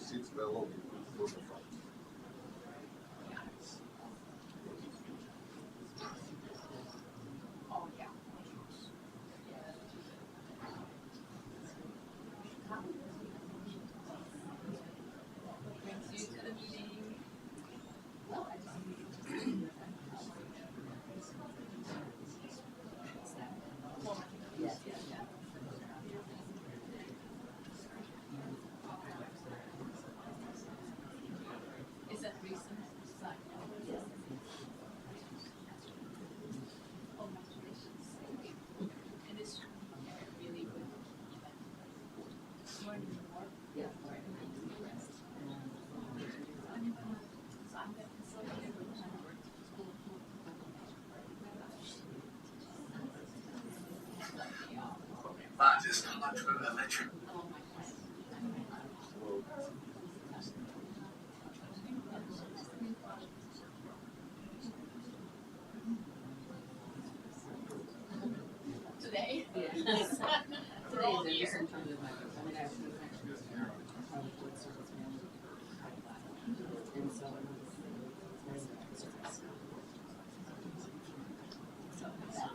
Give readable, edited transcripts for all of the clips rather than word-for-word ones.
seats available for the front. Oh, yeah. What brings you to the meeting? Well, I just yes, yes, yeah. Is that recent? Yes. Oh, congratulations. It is really good. More and more. Yeah. So I'm going to facilitate every time I work at school. That is not much of a lecture. Oh my God. Today? Yes. Today is every sometime with my, I mean, I have two connections, probably fourth service man, and so it's very good service. So that's what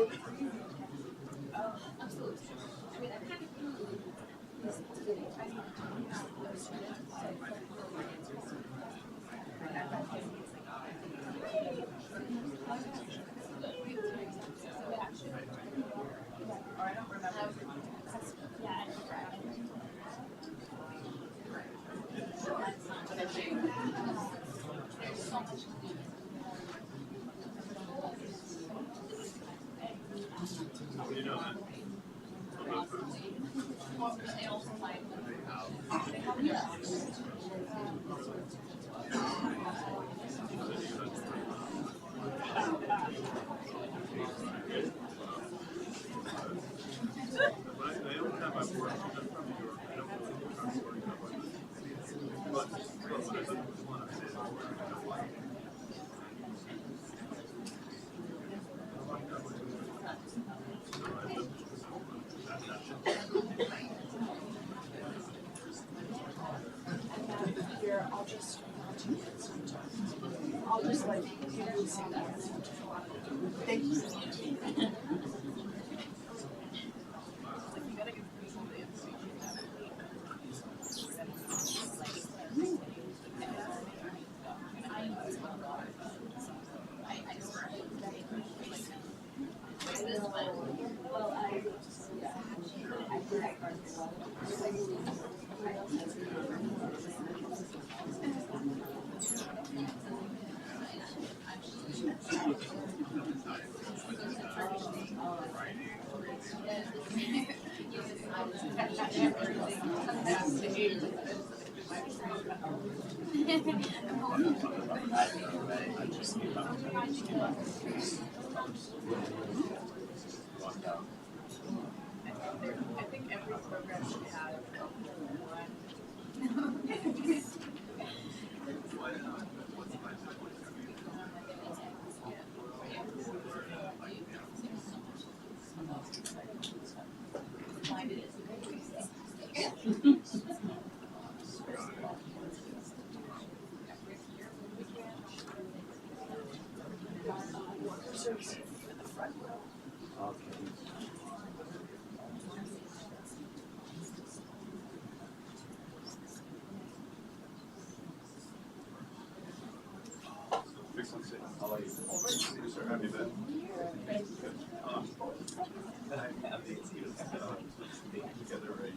I'm doing. Well, absolutely. I mean, I'm happy or I don't remember. Yeah, but I think there's so much You know that. they also like The only time I've worked with them from New York, I don't know what the transport company is. But when I look at this one, I say, Here, I'll just let you say that. Thank you. I think every program should have one. How are you? Sir, have you been? And I have these together, right?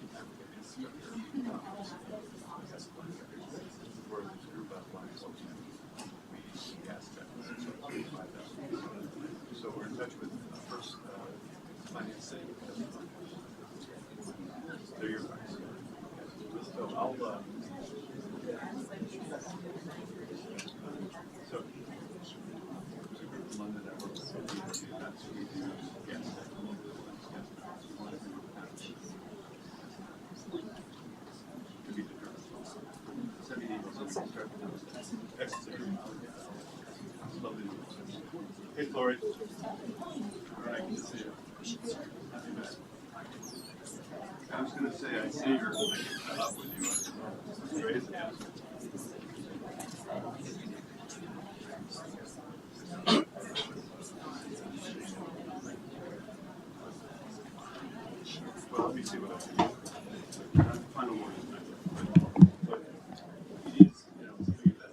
Hey, Tori. All right, good to see you. Happy back. I was going to say, I see you're up with you. Great. Yeah. Well, let me see what I can do. Final word tonight. But it is, something that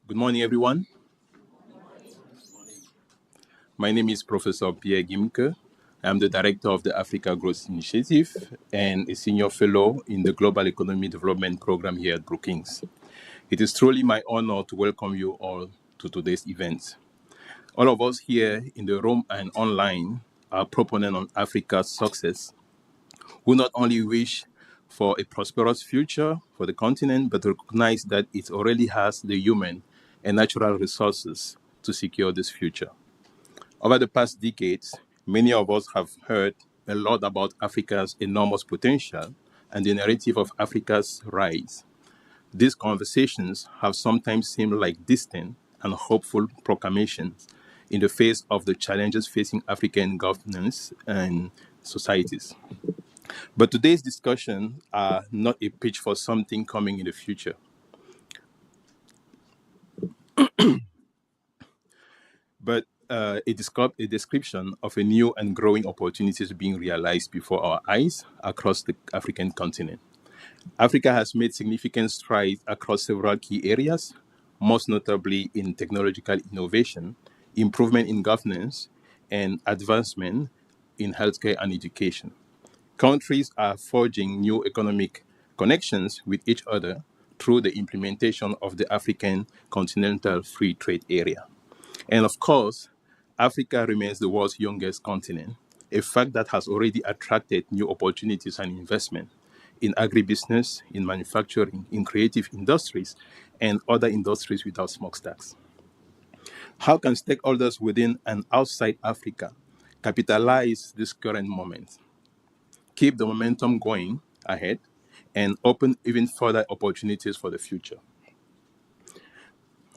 Good morning, everyone. My name is Professor Pierre Gimke. I'm the director of the Africa Growth Initiative and a senior fellow in the Global Economy Development Program here at Brookings. It is truly my honor to welcome you all to today's event. All of us here in the room and online are proponents of Africa's success, who not only wish for a prosperous future for the continent, but recognize that it already has the human and natural resources to secure this future. Over the past decades, many of us have heard a lot about Africa's enormous potential and the narrative of Africa's rise. These conversations have sometimes seemed like distant and hopeful proclamations in the face of the challenges facing African governance and societies. But today's discussions are not a pitch for something coming in the future, but a description of a new and growing opportunities being realized before our eyes across the African continent. Africa has made significant strides across several key areas, most notably in technological innovation, improvement in governance, and advancement in healthcare and education. Countries are forging new economic connections with each other through the implementation of the African Continental Free Trade Area. And of course, Africa remains the world's youngest continent, a fact that has already attracted new opportunities and investment in agribusiness, in manufacturing, in creative industries, and other industries without smokestacks. How can stakeholders within and outside Africa capitalize this current moment, keep the momentum going ahead, and open even further opportunities for the future?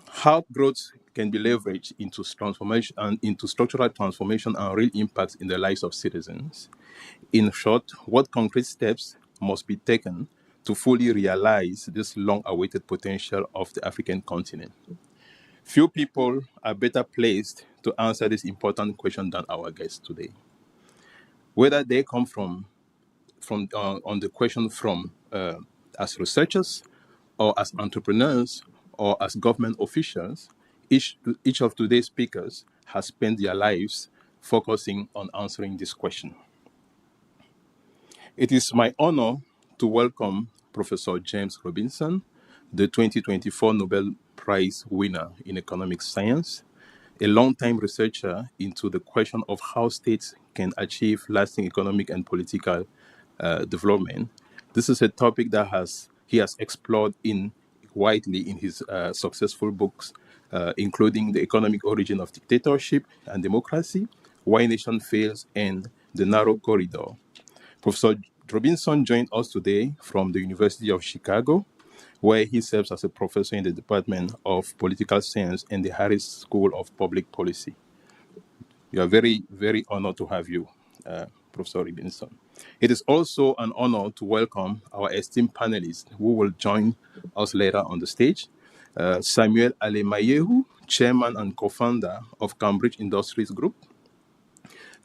How growth can be leveraged into transformation and into structural transformation and real impacts in the lives of citizens. In short, what concrete steps must be taken to fully realize this long-awaited potential of the African continent? Few people are better placed to answer this important question than our guests today. Whether they come on the question from as researchers or as entrepreneurs or as government officials, each of today's speakers has spent their lives focusing on answering this question. It is my honor to welcome Professor James Robinson, the 2024 Nobel Prize winner in economic science, a long-time researcher into the question of how states can achieve lasting economic and political development. This is a topic that he has explored widely in his successful books, including The Economic Origin of Dictatorship and Democracy, Why Nation Fails, and The Narrow Corridor. Professor Robinson joined us today from the University of Chicago, where he serves as a professor in the Department of Political Science and the Harris School of Public Policy. We are very, very honored to have you, Professor Robinson. It is also an honor to welcome our esteemed panelists who will join us later on the stage. Samuel Alemayehu, Chairman and Co-founder of Cambridge Industries Group.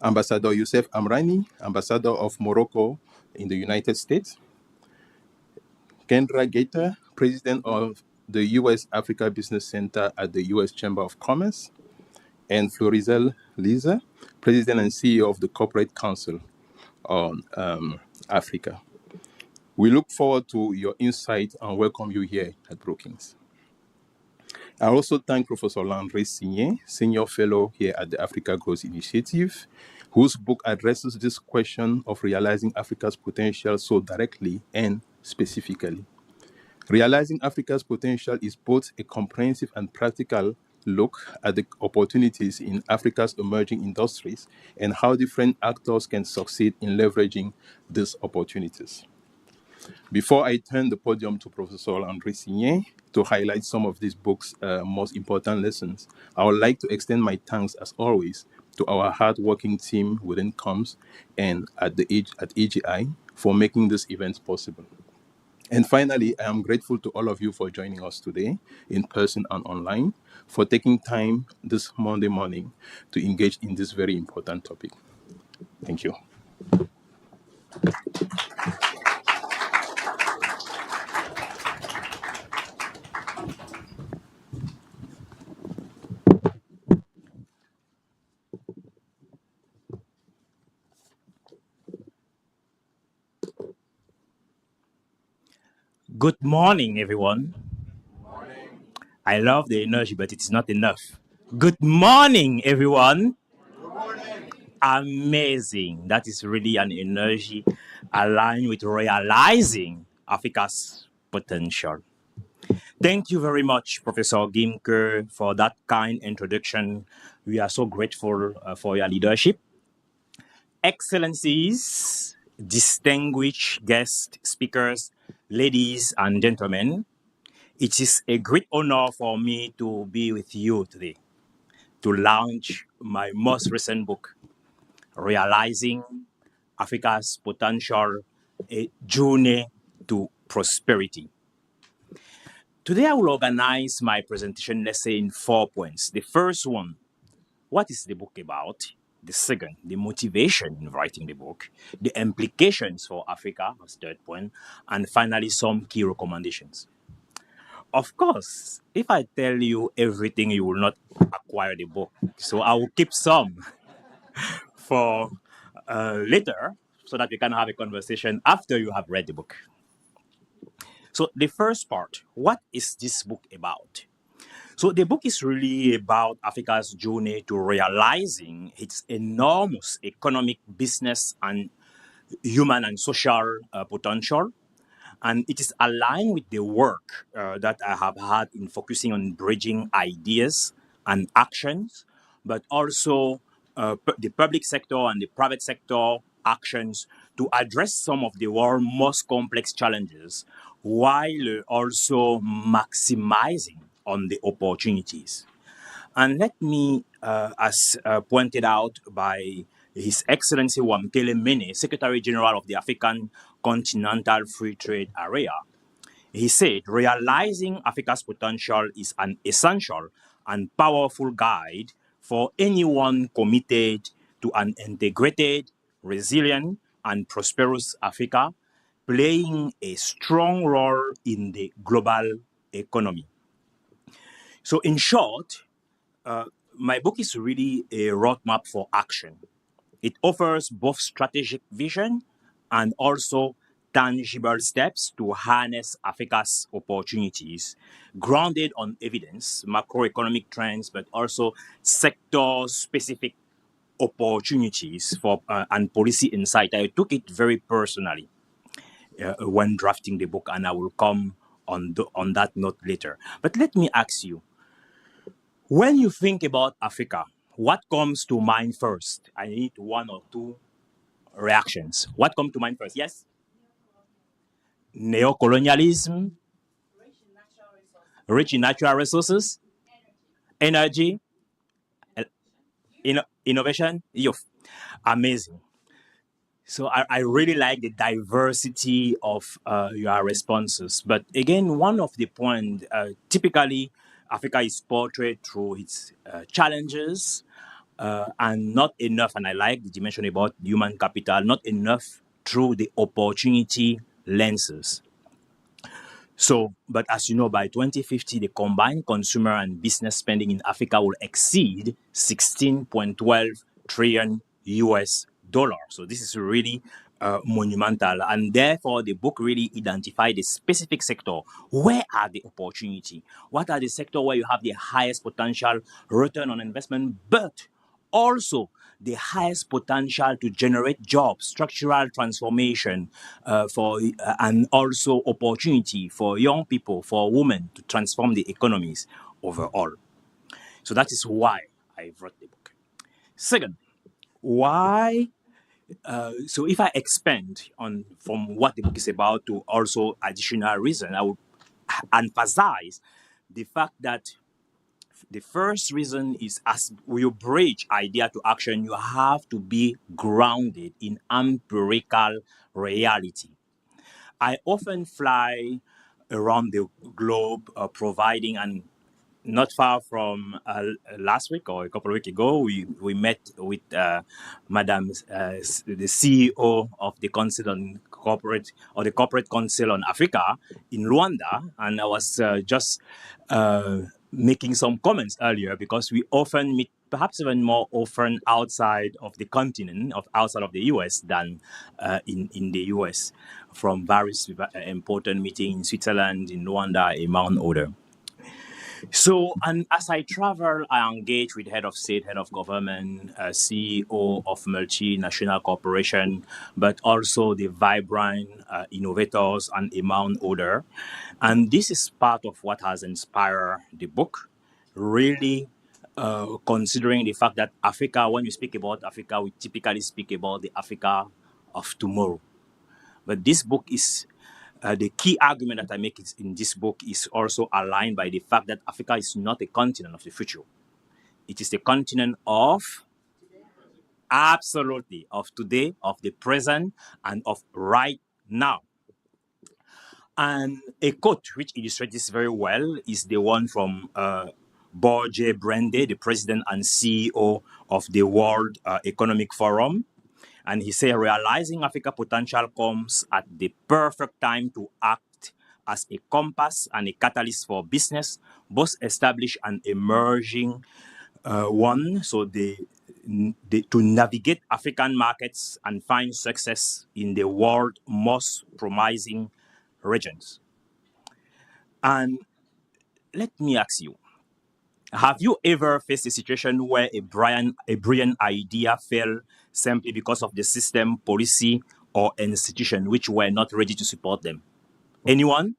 Ambassador Youssef Amrani, Ambassador of Morocco in the United States. Kendra Gator, President of the U.S. Africa Business Center at the U.S. Chamber of Commerce. And Florizel Lisa, President and CEO of the Corporate Council on Africa. We look forward to your insight and welcome you here at Brookings. I also thank Professor Landry Signé, Senior Fellow here at the Africa Growth Initiative, whose book addresses this question of realizing Africa's potential so directly and specifically. Realizing Africa's potential is both a comprehensive and practical look at the opportunities in Africa's emerging industries and how different actors can succeed in leveraging these opportunities. Before I turn the podium to Professor Landry Signé to highlight some of this book's most important lessons, I would like to extend my thanks, as always, to our hard-working team within COMS and at AGI for making this event possible. And finally, I am grateful to all of you for joining us today, in person and online, for taking time this Monday morning to engage in this very important topic. Thank you. Good morning, everyone. Morning. I love the energy, but it's not enough. Good morning, everyone. Good morning. Amazing. That is really an energy aligned with realizing Africa's potential. Thank you very much, Professor Gimke, for that kind introduction. We are so grateful for your leadership. Excellencies, distinguished guest speakers, ladies and gentlemen, it is a great honor for me to be with you today to launch my most recent book, Realizing Africa's Potential, A Journey to Prosperity. Today I will organize my presentation, let's say, in 4 points. The first one, what is the book about? The second, the motivation in writing the book, the implications for Africa, as third point, and finally, some key recommendations. Of course, if I tell you everything, you will not acquire the book. So I will keep some for later so that we can have a conversation after you have read the book. So the first part, what is this book about? So the book is really about Africa's journey to realizing its enormous economic, business, and human and social potential. And it is aligned with the work that I have had in focusing on bridging ideas and actions, but also the public sector and the private sector actions to address some of the world's most complex challenges while also maximizing on the opportunities. And let me, as pointed out by His Excellency Wamkele Mene, Secretary General of the African Continental Free Trade Area, he said, realizing Africa's potential is an essential and powerful guide for anyone committed to an integrated, resilient, and prosperous Africa, playing a strong role in the global economy. So in short, my book is really a roadmap for action. It offers both strategic vision and also tangible steps to harness Africa's opportunities, grounded on evidence, macroeconomic trends, but also sector-specific opportunities for and policy insight. I took it very personally when drafting the book, and I will come on that note later. But let me ask you, when you think about Africa, what comes to mind first? I need one or two reactions. What comes to mind first? Yes? Neocolonialism, rich in natural resources, energy, innovation, youth. Amazing. So I really like the diversity of your responses. But again, one of the points, typically, Africa is portrayed through its challenges and not enough, and I like the dimension about human capital, not enough through the opportunity lenses. So, but as you know, by 2050, the combined consumer and business spending in Africa will exceed 16.12 trillion US dollars. So this is really monumental. And therefore, the book really identified the specific sector. Where are the opportunity? What are the sector where you have the highest potential return on investment, but also the highest potential to generate jobs, structural transformation and also opportunity for young people, for women to transform the economies overall. So that is why I wrote the book. Second, why? So if I expand on from what the book is about to also additional reason, I would emphasize the fact that the first reason is as you bridge idea to action, you have to be grounded in empirical reality. I often fly around the globe providing, and not far from last week or a couple of weeks ago, we met with Madam, the CEO of the Council on Corporate, or the Corporate Council on Africa in Luanda, and I was just making some comments earlier because we often meet, perhaps even more often outside of the continent, outside of the US than in the US, from various important meetings in Switzerland, in Luanda, among others. So, and as I travel, I engage with head of state, head of government, CEO of multinational corporation, but also the vibrant innovators and among other. And this is part of what has inspired the book, really considering the fact that Africa, when we speak about Africa, we typically speak about the Africa of tomorrow. But this book is the key argument that I make in this book is also aligned by the fact that Africa is not a continent of the future. It is the continent of, absolutely, of today, of the present, and of right now. And a quote which illustrates this very well is the one from Borge Brande, the president and CEO of the World Economic Forum. And he said, realizing Africa's potential comes at the perfect time to act as a compass and a catalyst for business, both established and emerging one. So to navigate African markets and find success in the world's most promising regions. And let me ask you, have you ever faced a situation where a brilliant idea fell simply because of the system, policy, or institution which were not ready to support them? Anyone?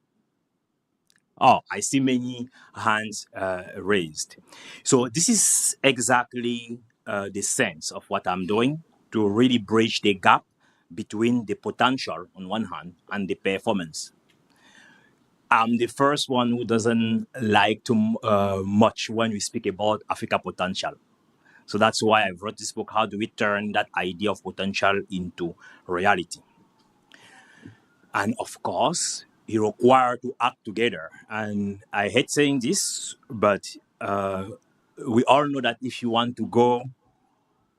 Oh, I see many hands raised. So this is exactly the sense of what I'm doing to really bridge the gap between the potential on one hand and the performance. I'm the first one who doesn't like too much when we speak about Africa potential. So that's why I wrote this book. How do we turn that idea of potential into reality? And of course, it requires to act together. And I hate saying this, but we all know that if you want to go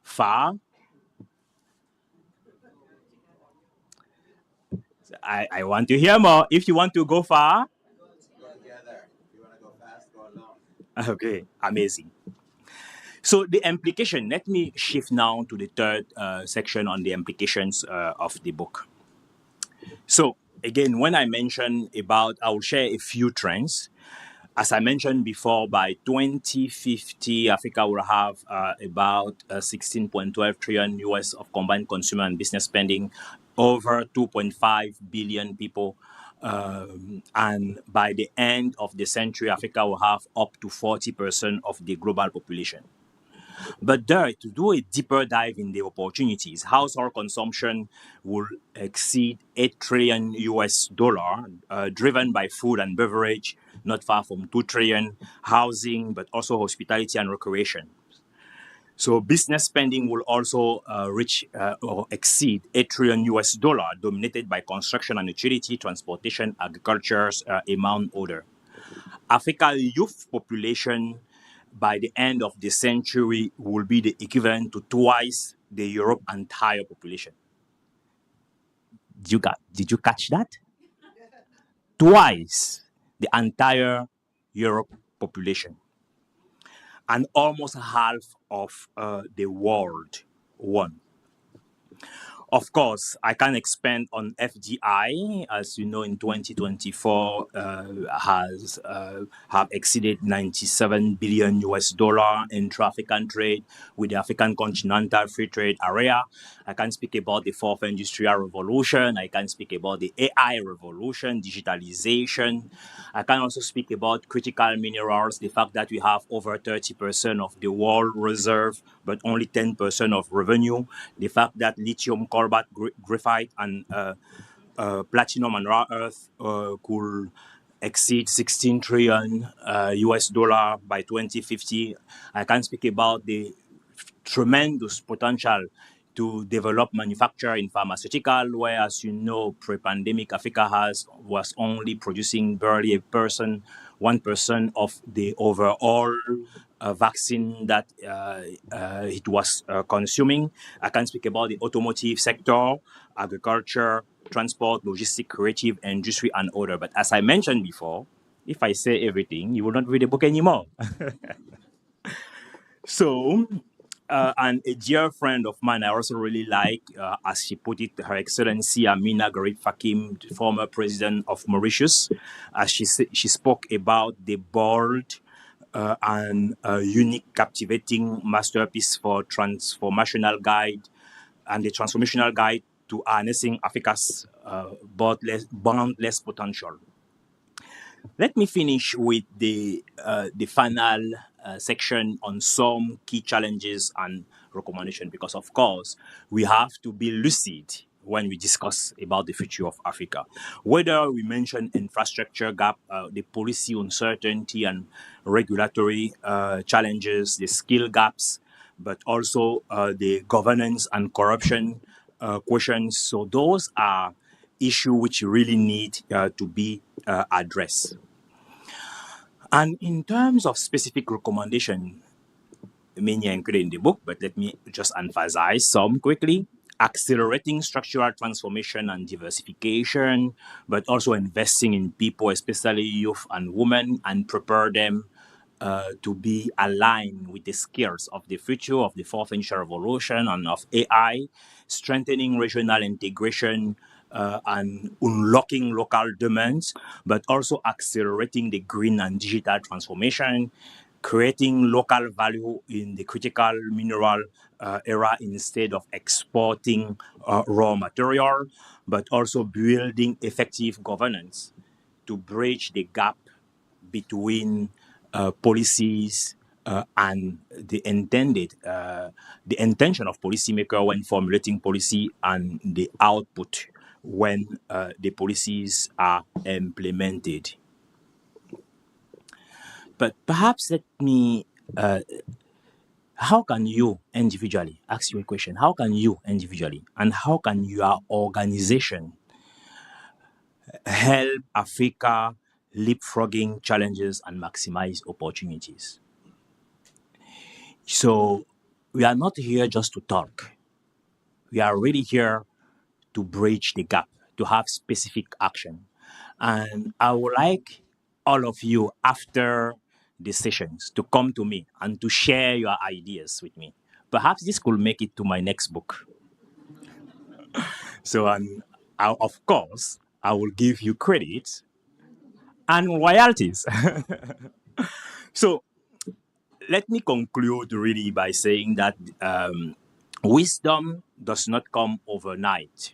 far, I want to hear more. If you want to go far, Together. If you want to go fast, go alone. okay, amazing. So the implication, let me shift now to the third section on the implications of the book. So again, when I mention about, I will share a few trends. As I mentioned before, by 2050, Africa will have about 16.12 trillion US of combined consumer and business spending, over 2.5 billion people. And by the end of the century, Africa will have up to 40% of the global population. But there, to do a deeper dive in the opportunities, household consumption will exceed 8 trillion US dollar, driven by food and beverage, not far from 2 trillion, housing, but also hospitality and recreation. So business spending will also reach or exceed $8 trillion US, dominated by construction and utility, transportation, agriculture's amount order. Africa's youth population by the end of the century will be the equivalent to twice the Europe entire population. Did you catch that? Twice the entire Europe population, and almost half of the world one. Of course, I can expand on FDI, as you know, in 2024 has have exceeded $97 billion US in African trade with the African Continental Free Trade Area. I can speak about the fourth industrial revolution. I can speak about the AI revolution, digitalization. I can also speak about critical minerals, the fact that we have over 30% of the world reserve, but only 10% of revenue. The fact that lithium, cobalt, graphite, and platinum and rare earth could exceed 16 trillion US dollar by 2050. I can speak about the tremendous potential to develop manufacture in pharmaceutical, where, as you know, pre-pandemic Africa was only producing barely 1% of the overall vaccine that it was consuming. I can speak about the automotive sector, agriculture, transport, logistics, creative industry, and other. But as I mentioned before, if I say everything, you will not read the book anymore. So, and a dear friend of mine I also really like, as she put it, Her Excellency Amina Garib Fakim, the former president of Mauritius, as she spoke about the bold and unique, captivating masterpiece for transformational guide and the transformational guide to harnessing Africa's boundless potential. Let me finish with the final section on some key challenges and recommendation, because of course we have to be lucid when we discuss about the future of Africa. Whether we mention infrastructure gap, the policy uncertainty and regulatory challenges, the skill gaps, but also the governance and corruption questions. So those are issues which really need to be addressed. And in terms of specific recommendation, many are included in the book, but let me just emphasize some quickly. Accelerating structural transformation and diversification, but also investing in people, especially youth and women, and prepare them to be aligned with the skills of the future of the fourth industrial revolution and of AI, strengthening regional integration and unlocking local demands, but also accelerating the green and digital transformation, creating local value in the critical mineral era instead of exporting raw material, but also building effective governance to bridge the gap between policies and the intention of policymaker when formulating policy and the output when the policies are implemented. But perhaps let me, how can you individually, ask you a question, how can you individually and how can your organization help Africa leapfrogging challenges and maximize opportunities? So we are not here just to talk. We are really here to bridge the gap, to have specific action. And I would like all of you after the sessions to come to me and to share your ideas with me. Perhaps this could make it to my next book. So, of course, I will give you credit and royalties. So, let me conclude really by saying that wisdom does not come overnight.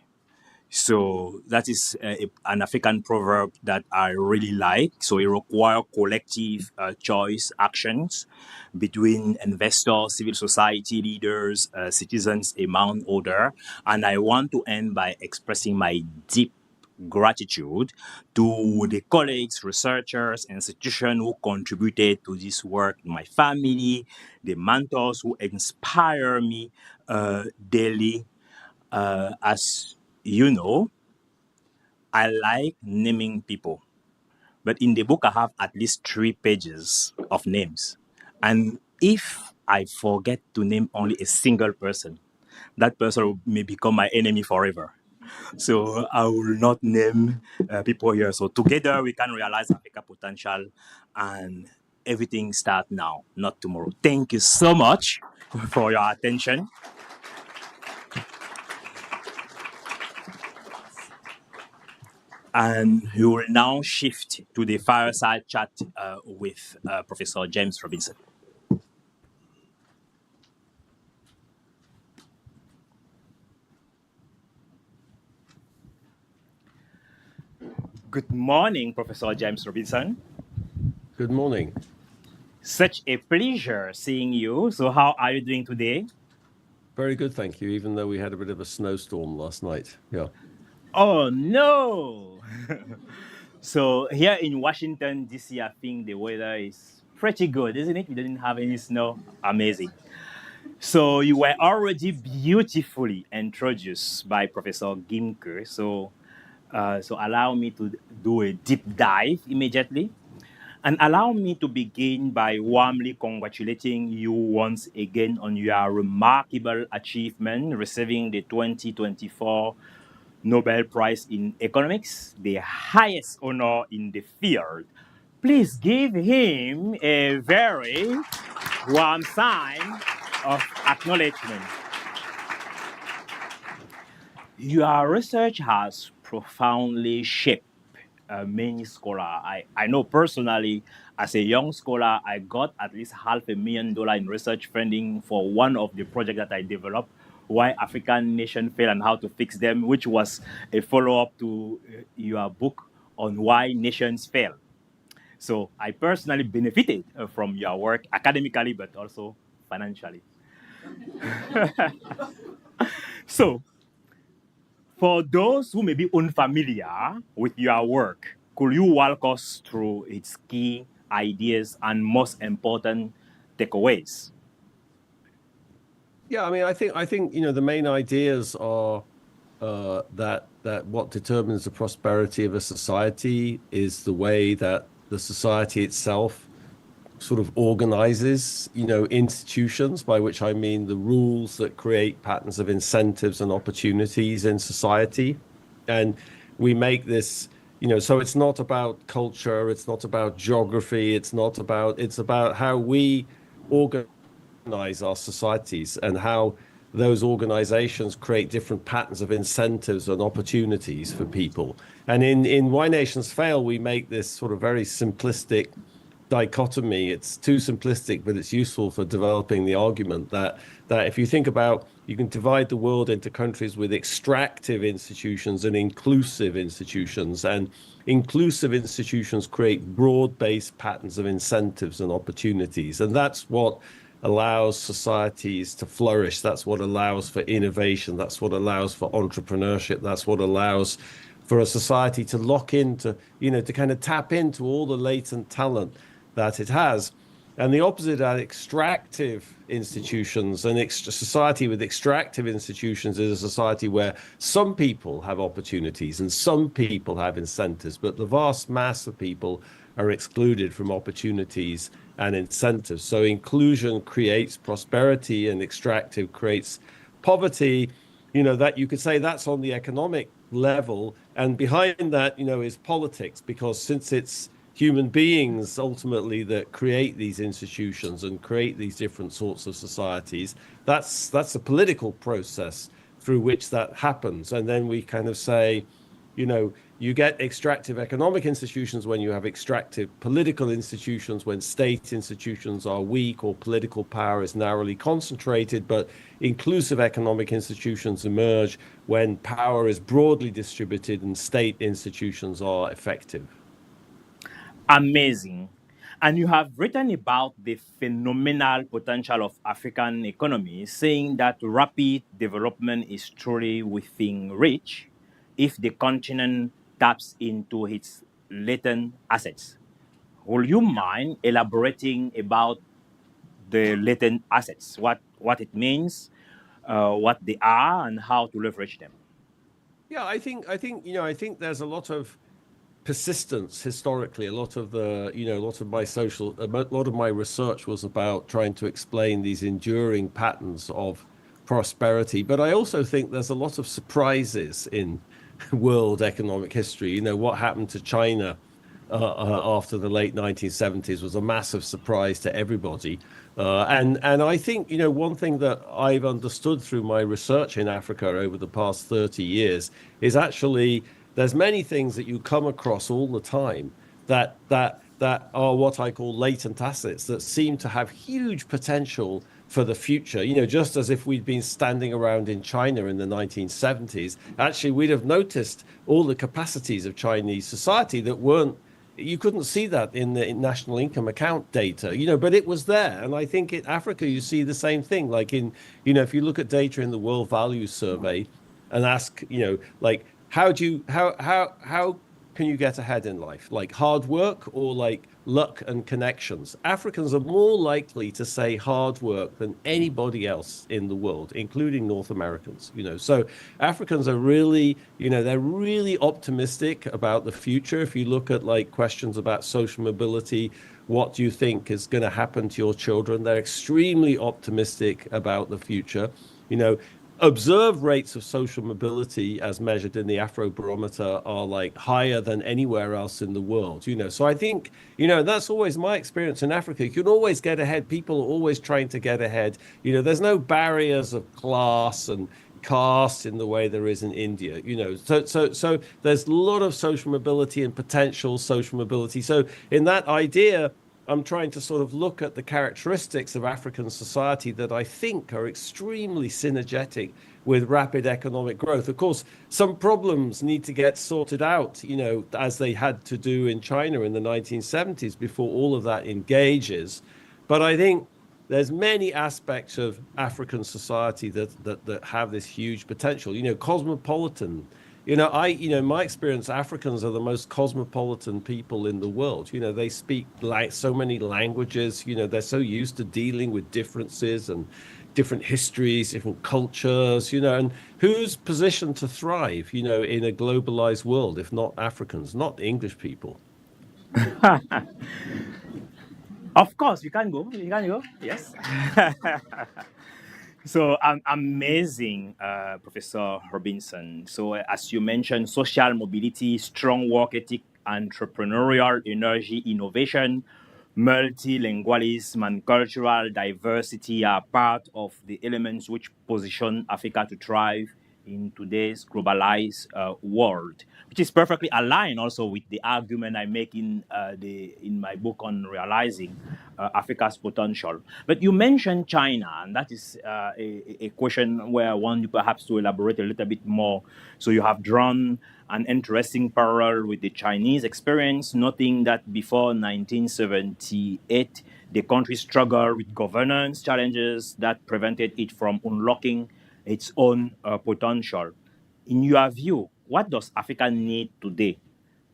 So that is an African proverb that I really like. So it requires collective choice actions between investors, civil society leaders, citizens among others. And I want to end by expressing my deep gratitude to the colleagues, researchers, institutions who contributed to this work, my family, the mentors who inspire me daily. As you know, I like naming people. But in the book, I have at least 3 pages of names. And if I forget to name only a single person, that person may become my enemy forever. So I will not name people here. So together we can realize Africa potential, and everything starts now, not tomorrow. Thank you so much for your attention. And we will now shift to the fireside chat with Professor James Robinson. Good morning, Professor James Robinson. Good morning. Such a pleasure seeing you. So how are you doing today? Very good, thank you, even though we had a bit of a snowstorm last night. Yeah. Oh, no. So here in Washington, D.C., I think the weather is pretty good, isn't it? We didn't have any snow. Amazing. So you were already beautifully introduced by Professor Gimker. So allow me to do a deep dive immediately. And allow me to begin by warmly congratulating you once again on your remarkable achievement, receiving the 2024 Nobel Prize in Economics, the highest honor in the field. Please give him a very warm sign of acknowledgement. Your research has profoundly shaped many scholars. I know personally, as a young scholar, I got at least $500,000 in research funding for one of the projects that I developed, Why African Nations Fail and How to Fix Them, which was a follow-up to your book on why nations fail. So I personally benefited from your work academically, but also financially. So, for those who may be unfamiliar with your work, could you walk us through its key ideas and most important takeaways? Yeah, I mean, I think the main ideas are that what determines the prosperity of a society is the way that the society itself sort of organizes, institutions, by which I mean the rules that create patterns of incentives and opportunities in society. And we make this, so it's not about culture, it's not about geography, it's about how we organize our societies and how those organizations create different patterns of incentives and opportunities for people. And in Why Nations Fail, we make this sort of very simplistic dichotomy. It's too simplistic, but it's useful for developing the argument that if you think about, you can divide the world into countries with extractive institutions and inclusive institutions, and inclusive institutions create broad-based patterns of incentives and opportunities, and that's what allows societies to flourish. That's what allows for innovation. That's what allows for entrepreneurship. That's what allows for a society to lock into, to kind of tap into all the latent talent that it has. And the opposite are extractive institutions. And society with extractive institutions is a society where some people have opportunities and some people have incentives, but the vast mass of people are excluded from opportunities and incentives. So inclusion creates prosperity and extractive creates poverty. That you could say that's on the economic level. And behind that, is politics, because since it's human beings ultimately that create these institutions and create these different sorts of societies, that's a political process through which that happens. And then we kind of say, you get extractive economic institutions when you have extractive political institutions, when state institutions are weak or political power is narrowly concentrated, but inclusive economic institutions emerge when power is broadly distributed and state institutions are effective. Amazing. And you have written about the phenomenal potential of African economy, saying that rapid development is truly within reach if the continent taps into its latent assets. Would you mind elaborating about the latent assets, what it means, what they are, and how to leverage them? Yeah, I think I think there's a lot of persistence historically. A lot of my research was about trying to explain these enduring patterns of prosperity. But I also think there's a lot of surprises in world economic history. What happened to China after the late 1970s was a massive surprise to everybody. And I think, one thing that I've understood through my research in Africa over the past 30 years is actually there's many things that you come across all the time that are what I call latent assets that seem to have huge potential for the future. Just as if we'd been standing around in China in the 1970s, actually we'd have noticed all the capacities of Chinese society that you couldn't see that in the national income account data, but it was there. And I think in Africa, you see the same thing. Like if you look at data in the World Values Survey and ask, like, how can you get ahead in life? Like hard work or like luck and connections? Africans are more likely to say hard work than anybody else in the world, including North Americans. So Africans are really, they're really optimistic about the future. If you look at like questions about social mobility, what do you think is going to happen to your children? They're extremely optimistic about the future. Observed rates of social mobility as measured in the Afrobarometer are like higher than anywhere else in the world, So I think, that's always my experience in Africa. You can always get ahead. People are always trying to get ahead. There's no barriers of class and caste in the way there is in India, So there's a lot of social mobility and potential social mobility. So in that idea, I'm trying to sort of look at the characteristics of African society that I think are extremely synergetic with rapid economic growth. Of course, some problems need to get sorted out, as they had to do in China in the 1970s before all of that engages. But I think there's many aspects of African society that have this huge potential, cosmopolitan. My experience, Africans are the most cosmopolitan people in the world. They speak like so many languages. They're so used to dealing with differences and different histories, different cultures. And who's positioned to thrive, in a globalized world, if not Africans, not English people? Of course, you can go. Yes. So amazing, Professor Robinson. So as you mentioned, social mobility, strong work ethic, entrepreneurial energy, innovation, multilingualism, and cultural diversity are part of the elements which position Africa to thrive in today's globalized world, which is perfectly aligned also with the argument I make in my book on realizing Africa's potential. But you mentioned China, and that is a question where I want you perhaps to elaborate a little bit more. So you have drawn an interesting parallel with the Chinese experience, noting that before 1978, the country struggled with governance challenges that prevented it from unlocking its own potential. In your view, what does Africa need today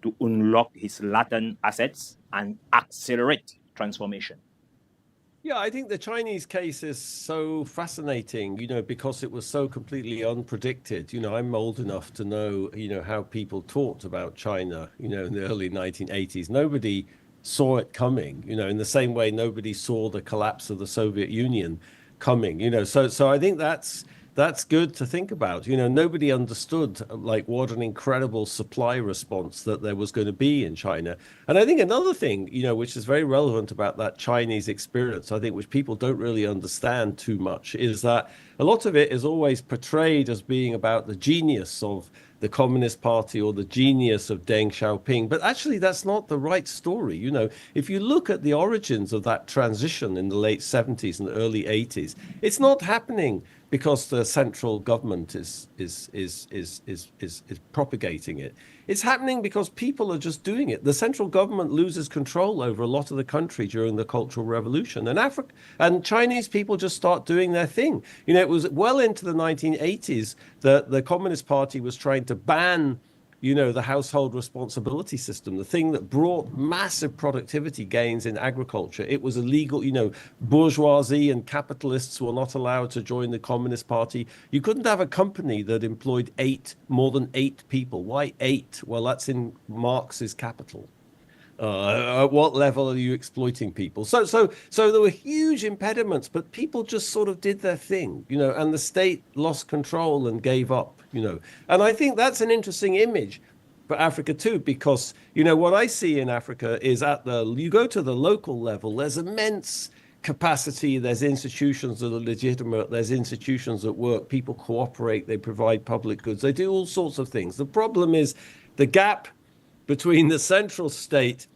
to unlock its latent assets and accelerate transformation? Yeah, I think the Chinese case is so fascinating, because it was so completely unpredicted. I'm old enough to know, how people talked about China, in the early 1980s. Nobody saw it coming, in the same way nobody saw the collapse of the Soviet Union coming, So I think that's good to think about. Nobody understood like what an incredible supply response that there was going to be in China. And I think another thing, which is very relevant about that Chinese experience, I think, which people don't really understand too much, is that a lot of it is always portrayed as being about the genius of the Communist Party or the genius of Deng Xiaoping. But actually, that's not the right story. If you look at the origins of that transition in the late 70s and the early 80s, it's not happening because the central government is propagating it. It's happening because people are just doing it. The central government loses control over a lot of the country during the Cultural Revolution, and Chinese people just start doing their thing. It was well into the 1980s that the Communist Party was trying to ban the household responsibility system, the thing that brought massive productivity gains in agriculture. It was illegal, bourgeoisie and capitalists were not allowed to join the Communist Party. You couldn't have a company that employed more than 8 people. Why 8? Well, that's in Marx's Capital. At what level are you exploiting people? So there were huge impediments, but people just sort of did their thing, and the state lost control and gave up, And I think that's an interesting image for Africa too, because, what I see in Africa is you go to the local level, there's immense capacity, there's institutions that are legitimate, there's institutions that work, people cooperate, they provide public goods, they do all sorts of things. The problem is the gap between the central state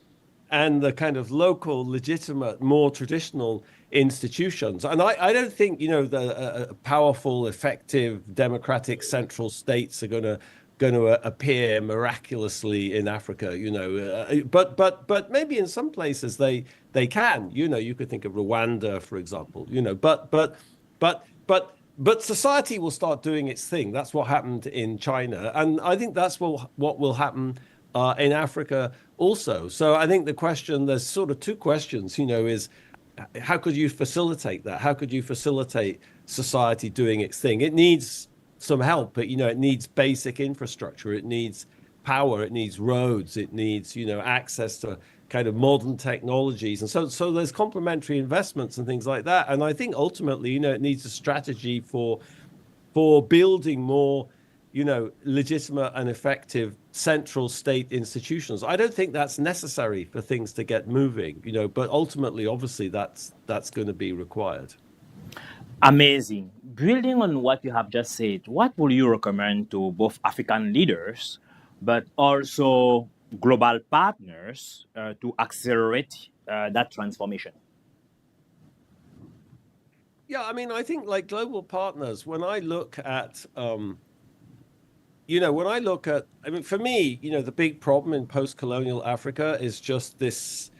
and the kind of local, legitimate, more traditional institutions. And I don't think, the powerful, effective, democratic central states are going to appear miraculously in Africa, but maybe in some places they can. You could think of Rwanda, for example. But society will start doing its thing. That's what happened in China, and I think that's what will happen in Africa also. So I think there's sort of 2 questions, is how could you facilitate that? How could you facilitate society doing its thing? It needs some help, but, it needs basic infrastructure. It needs power. It needs roads. It needs, access to kind of modern technologies. And so there's complementary investments and things like that. And I think ultimately, it needs a strategy for building more, legitimate and effective central state institutions. I don't think that's necessary for things to get moving, but ultimately, obviously, that's going to be required. Amazing. Building on what you have just said, what would you recommend to both African leaders, but also global partners to accelerate that transformation? Yeah, I mean, I think like global partners, when I look at, for me, the big problem in post-colonial Africa is just this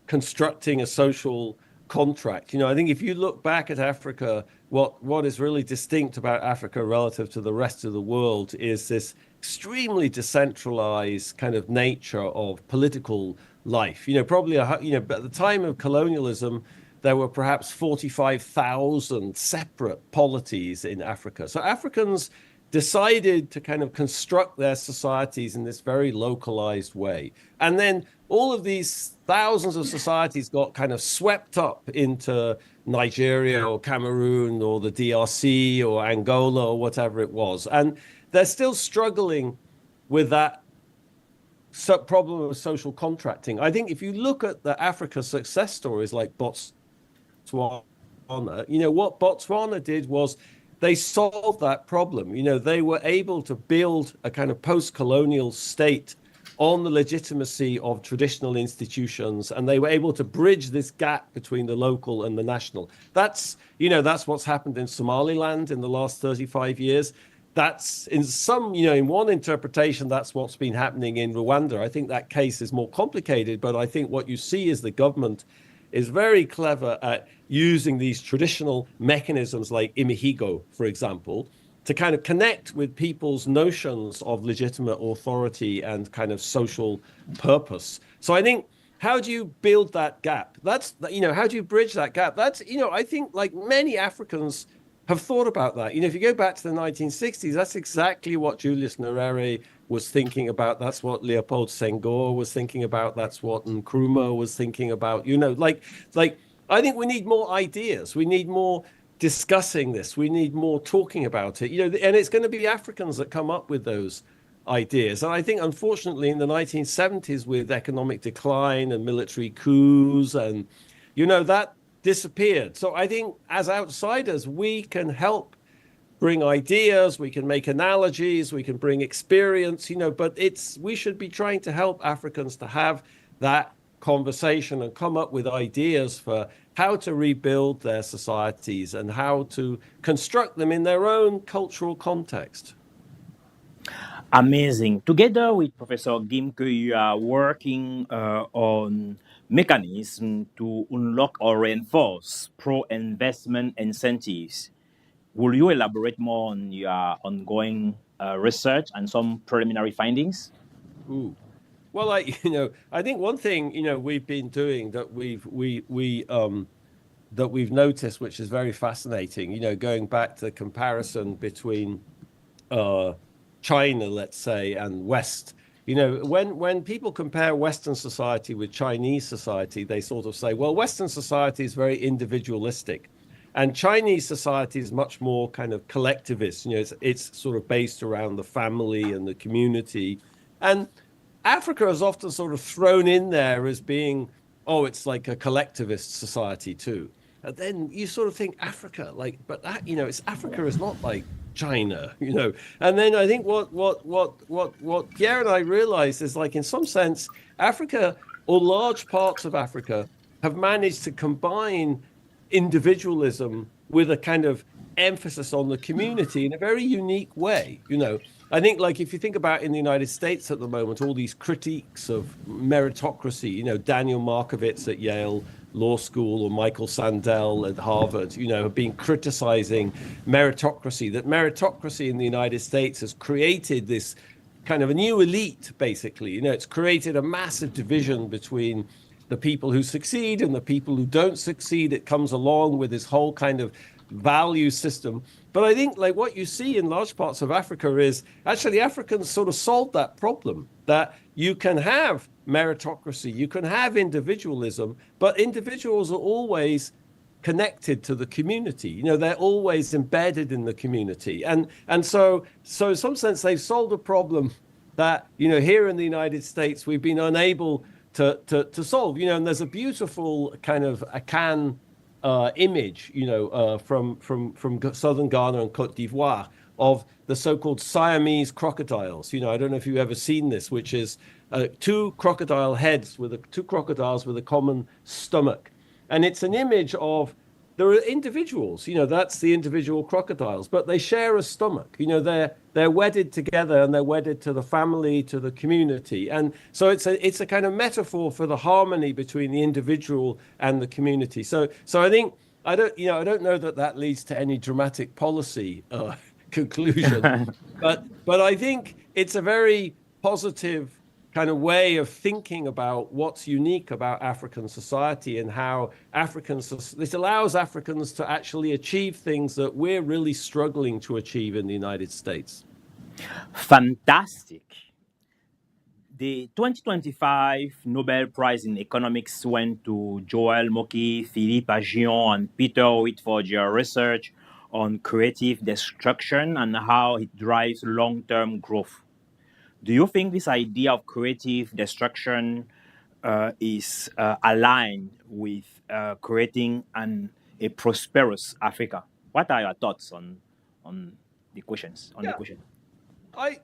constructing a social contract. I think if you look back at Africa, what is really distinct about Africa relative to the rest of the world is this extremely decentralized kind of nature of political life. Probably, at the time of colonialism, there were perhaps 45,000 separate polities in Africa. So Africans decided to kind of construct their societies in this very localized way. And then all of these thousands of societies got kind of swept up into Nigeria or Cameroon or the DRC or Angola or whatever it was. And they're still struggling with that problem of social contracting. I think if you look at the Africa success stories like Botswana, what Botswana did was they solved that problem. They were able to build a kind of post-colonial state on the legitimacy of traditional institutions, and they were able to bridge this gap between the local and the national. That's what's happened in Somaliland in the last 35 years. That's in one interpretation, that's what's been happening in Rwanda. I think that case is more complicated, but I think what you see is the government is very clever at using these traditional mechanisms like Imihigo, for example, to kind of connect with people's notions of legitimate authority and kind of social purpose. So I think, how do you build that gap? How do you bridge that gap? I think like many Africans have thought about that. If you go back to the 1960s, that's exactly what Julius Nyerere was thinking about. That's what Leopold Senghor was thinking about. That's what Nkrumah was thinking about. I think we need more ideas. We need more discussing this. We need more talking about it. And it's going to be Africans that come up with those ideas. And I think, unfortunately, in the 1970s, with economic decline and military coups, and that disappeared. So I think as outsiders, we can help bring ideas, we can make analogies, we can bring experience, but we should be trying to help Africans to have that conversation and come up with ideas for how to rebuild their societies and how to construct them in their own cultural context. Amazing. Together with Professor Gimke, you are working on mechanisms to unlock or reinforce pro-investment incentives. Will you elaborate more on your ongoing research and some preliminary findings? Ooh. Well, I think one thing we've been doing that we've noticed, which is very fascinating. Going back to the comparison between China, let's say, and West. When people compare Western society with Chinese society, they sort of say, well, Western society is very individualistic, and Chinese society is much more kind of collectivist. It's sort of based around the family and the community, and Africa is often sort of thrown in there as being, oh, it's like a collectivist society too. And then you sort of think Africa, but that, it's Africa is not like China, And then I think what Pierre and I realized is, in some sense, Africa, or large parts of Africa, have managed to combine individualism with a kind of emphasis on the community in a very unique way. I think, if you think about in the United States at the moment, all these critiques of meritocracy, Daniel Markovits at Yale Law School or Michael Sandel at Harvard, have been criticizing meritocracy, that meritocracy in the United States has created this kind of a new elite, basically. It's created a massive division between the people who succeed and the people who don't succeed. It comes along with this whole kind of value system. But I think what you see in large parts of Africa is actually Africans sort of solved that problem, that you can have meritocracy, you can have individualism, but individuals are always connected to the community. They're always embedded in the community. And so in some sense, they've solved a problem that, here in the United States, we've been unable to solve. And there's a beautiful kind of Akan image, from southern Ghana and Cote d'Ivoire of the so-called Siamese crocodiles. I don't know if you've ever seen this, which is two crocodile heads two crocodiles with a common stomach. And it's an image of, there are individuals, that's the individual crocodiles, but they share a stomach. They're wedded together, and they're wedded to the family, to the community. And so it's a kind of metaphor for the harmony between the individual and the community. So I think, I don't know that leads to any dramatic policy conclusion, but I think it's a very positive kind of way of thinking about what's unique about African society and how this allows Africans to actually achieve things that we're really struggling to achieve in the United States. Fantastic. The 2025 Nobel Prize in Economics went to Joël Moky, Philippe Aghion, and Peter Witt for their research on creative destruction and how it drives long-term growth. Do you think this idea of creative destruction is aligned with creating a prosperous Africa? What are your thoughts on the questions? The question. I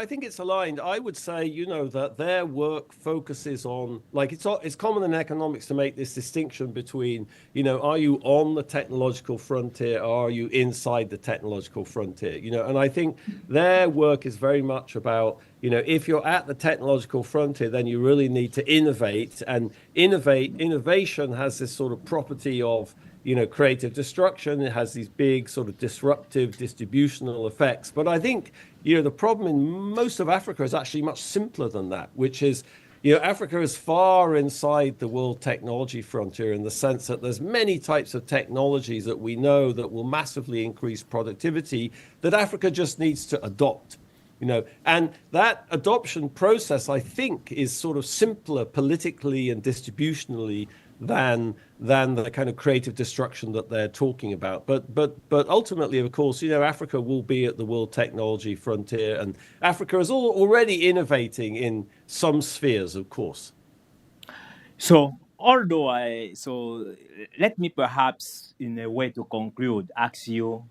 think it's aligned. I would say, that their work focuses on, it's common in economics to make this distinction between, are you on the technological frontier or are you inside the technological frontier? And I think their work is very much about, if you're at the technological frontier, then you really need to innovate, and innovation has this sort of property of, creative destruction. It has these big sort of disruptive distributional effects. But I think, the problem in most of Africa is actually much simpler than that, which is, Africa is far inside the world technology frontier in the sense that there's many types of technologies that we know that will massively increase productivity that Africa just needs to adopt. And that adoption process, I think, is sort of simpler politically and distributionally than the kind of creative destruction that they're talking about. But ultimately, of course, Africa will be at the world technology frontier, and Africa is already innovating in some spheres, of course. So let me perhaps, in a way to conclude, ask you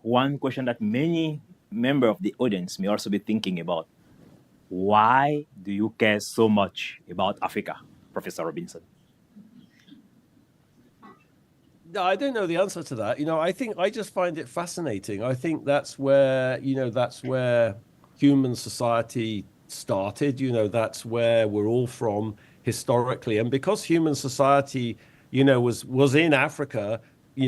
one question that many members of the audience may also be thinking about. Why do you care so much about Africa, Professor Robinson? No, I don't know the answer to that. I just find it fascinating. I think that's where human society started. That's where we're all from historically. And because human society, was in Africa,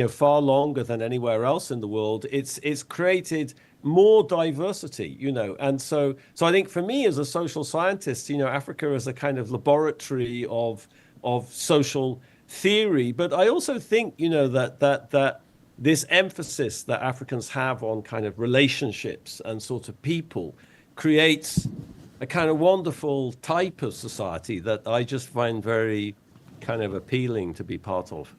far longer than anywhere else in the world, it's created more diversity, and so I think for me as a social scientist, Africa is a kind of laboratory of social theory, but I also think that this emphasis that Africans have on kind of relationships and sort of people creates a kind of wonderful type of society that I just find very kind of appealing to be part of.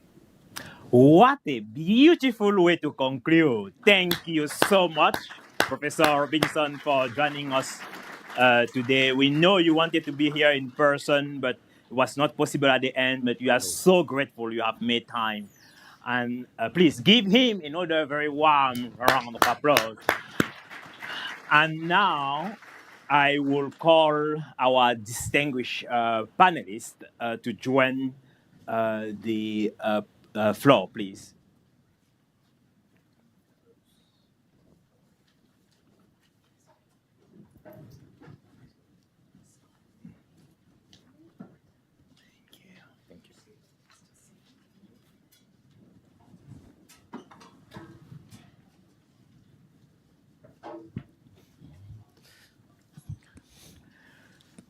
What a beautiful way to conclude. Thank you so much, Professor Robinson, for joining us today. We know you wanted to be here in person, but it was not possible at the end, but we are so grateful you have made time. And please give him another very warm round of applause. And now I will call our distinguished panelists to join the floor, please. Thank you.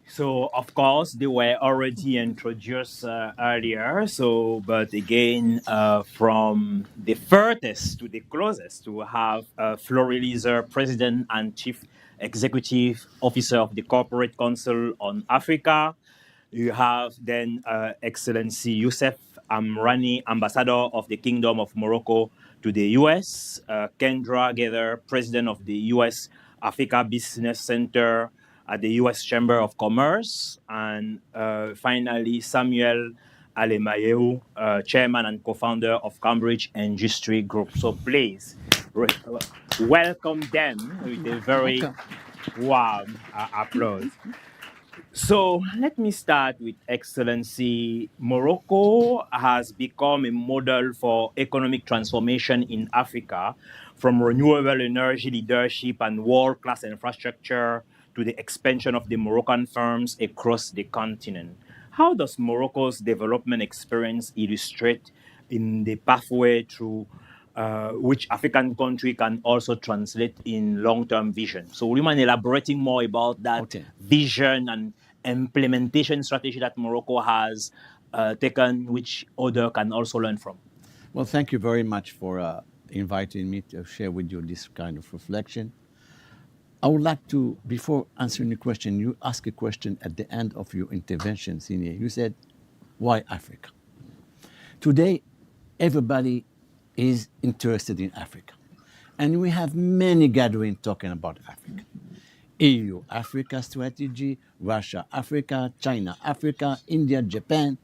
So, of course, they were already introduced earlier. So, but again, from the furthest to the closest, to have Flo Releaser, President and Chief Executive Officer of the Corporate Council on Africa. You have then Excellency Youssef Amrani, Ambassador of the Kingdom of Morocco to the US. Kendra Gather, President of the US Africa Business Center at the U.S. Chamber of Commerce, and finally Samuel Alemayehu, Chairman and Co-founder of Cambridge Industry Group. So please welcome them with a very warm applause. So let me start with Excellency. Morocco has become a model for economic transformation in Africa, from renewable energy leadership and world-class infrastructure to the expansion of the Moroccan firms across the continent. How does Morocco's development experience illustrate in the pathway through which African country can also translate in long-term vision? So would you mind elaborating more about that vision and implementation strategy that Morocco has taken, which other can also learn from? Well, thank you very much for inviting me to share with you this kind of reflection. I would like to, before answering the question, you asked a question at the end of your intervention, Senior. You said, why Africa? Today, everybody is interested in Africa. And we have many gatherings talking about Africa. EU, Africa strategy, Russia, Africa, China, Africa, India, Japan,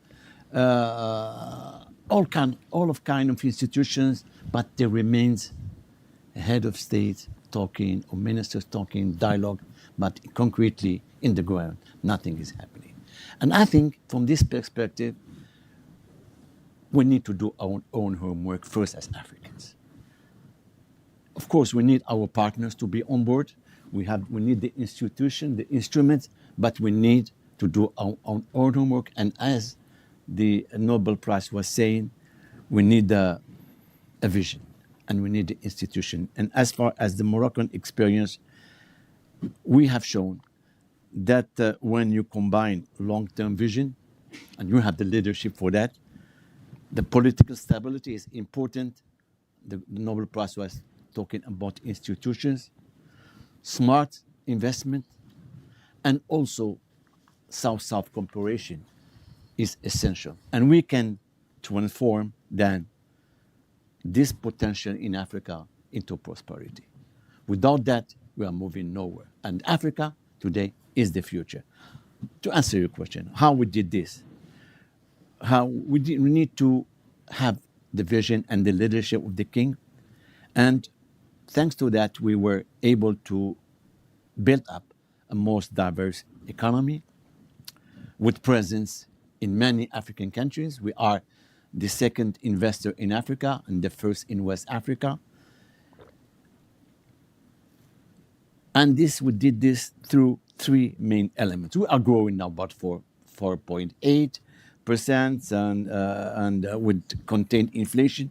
all of institutions, but there remains a head of state talking or ministers talking, dialogue, but concretely in the ground, nothing is happening. And I think from this perspective, we need to do our own homework first as Africans. Of course, we need our partners to be on board. We need the institution, the instruments, but we need to do our own homework. And as the Nobel Prize was saying, we need a vision. And we need the institution. And as far as the Moroccan experience, we have shown that when you combine long-term vision, and you have the leadership for that, the political stability is important. The Nobel Prize was talking about institutions, smart investment, and also South-South cooperation is essential. And we can transform then this potential in Africa into prosperity. Without that, we are moving nowhere. And Africa today is the future. To answer your question, how we did this, we need to have the vision and the leadership of the king. And thanks to that, we were able to build up a most diverse economy with presence in many African countries. We are the second investor in Africa and the first in West Africa. And we did this through three main elements. We are growing now about 4.8% and with contained inflation.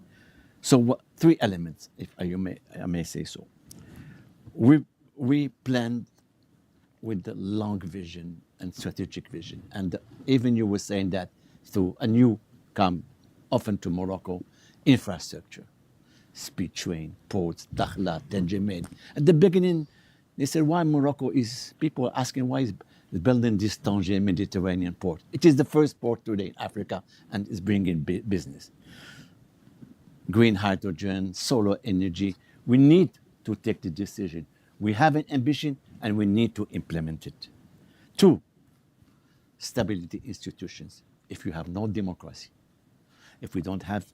So three elements, if I may say so. we planned with the long vision and strategic vision. And even you were saying that through, and you come often to Morocco, infrastructure, speed train, ports, Dakhla, Tangier. At the beginning, they said, why Morocco is, people are asking why is building this Tangier Mediterranean port. It is the first port today in Africa and is bringing business. Green hydrogen, solar energy. We need to take the decision. We have an ambition and we need to implement it. 2, stability institutions. If you have no democracy, if we don't have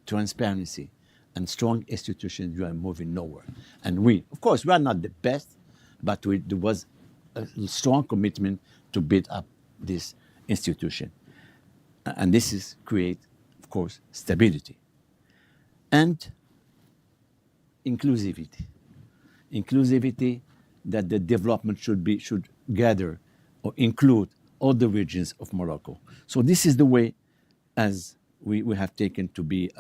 transparency and strong institutions, you are moving nowhere. And we, of course, we are not the best, but there was a strong commitment to build up this institution. And this is create, of course, stability. And inclusivity. Inclusivity that the development should gather or include all the regions of Morocco. So this is the way as we have taken to be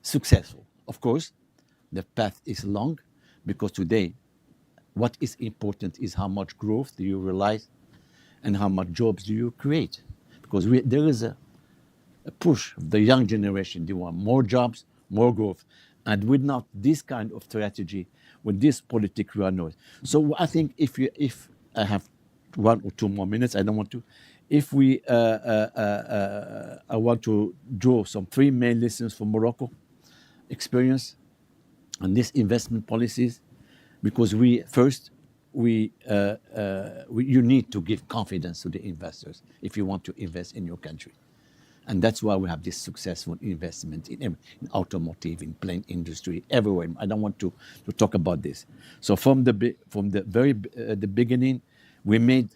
successful. Of course, the path is long because today what is important is how much growth do you realize and how much jobs do you create. Because there is a push of the young generation. They want more jobs, more growth. And with not this kind of strategy, with this politics, we are not. So I think if I have 1 or 2 more minutes, I don't want to. If I want to draw some 3 main lessons from Morocco experience and these investment policies, because you need to give confidence to the investors if you want to invest in your country. And that's why we have this successful investment in automotive, in plane industry, everywhere. I don't want to talk about this. So from the very beginning, we made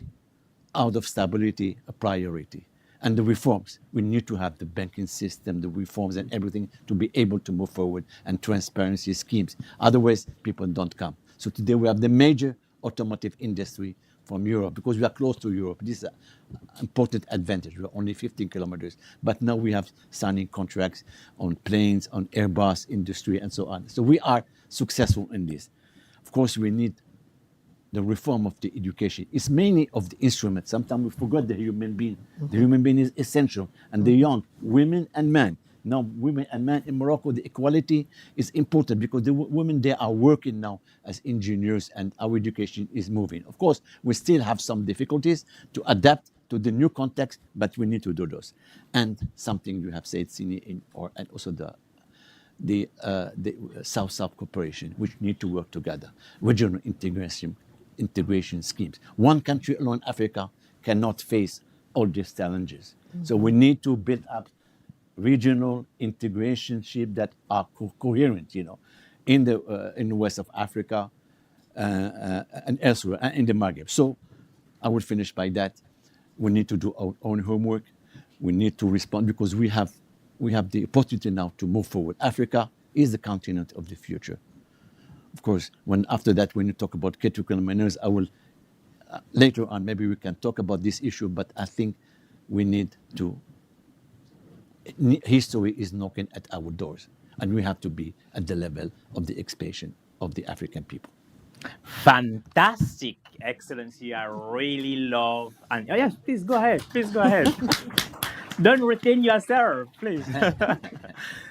out of stability a priority. And the reforms, we need to have the banking system, the reforms and everything to be able to move forward, and transparency schemes. Otherwise, people don't come. So today we have the major automotive industry from Europe because we are close to Europe. This is an important advantage. We're only 15 kilometers. But now we have signing contracts on planes, on Airbus industry, and so on. So we are successful in this. Of course, we need the reform of the education. It's mainly of the instrument. Sometimes we forget the human being. The human being is essential. And the young, women and men. Now, women and men in Morocco, the equality is important because the women, they are working now as engineers and our education is moving. Of course, we still have some difficulties to adapt to the new context, but we need to do those. And something you have said, Sini, and also the South-South cooperation, which need to work together. Regional integration schemes. One country alone, Africa, cannot face all these challenges. So we need to build up regional integrationship that are coherent, in the west of Africa and elsewhere, and in the Maghreb. So I will finish by that. We need to do our own homework. We need to respond because we have the opportunity now to move forward. Africa is the continent of the future. Of course, after that, when you talk about critical minerals, I will later on maybe we can talk about this issue. But I think we need to. History is knocking at our doors, and we have to be at the level of the expansion of the African people. Fantastic, Excellency. I really love. And yes, please go ahead. Please go ahead. Don't retain yourself, please.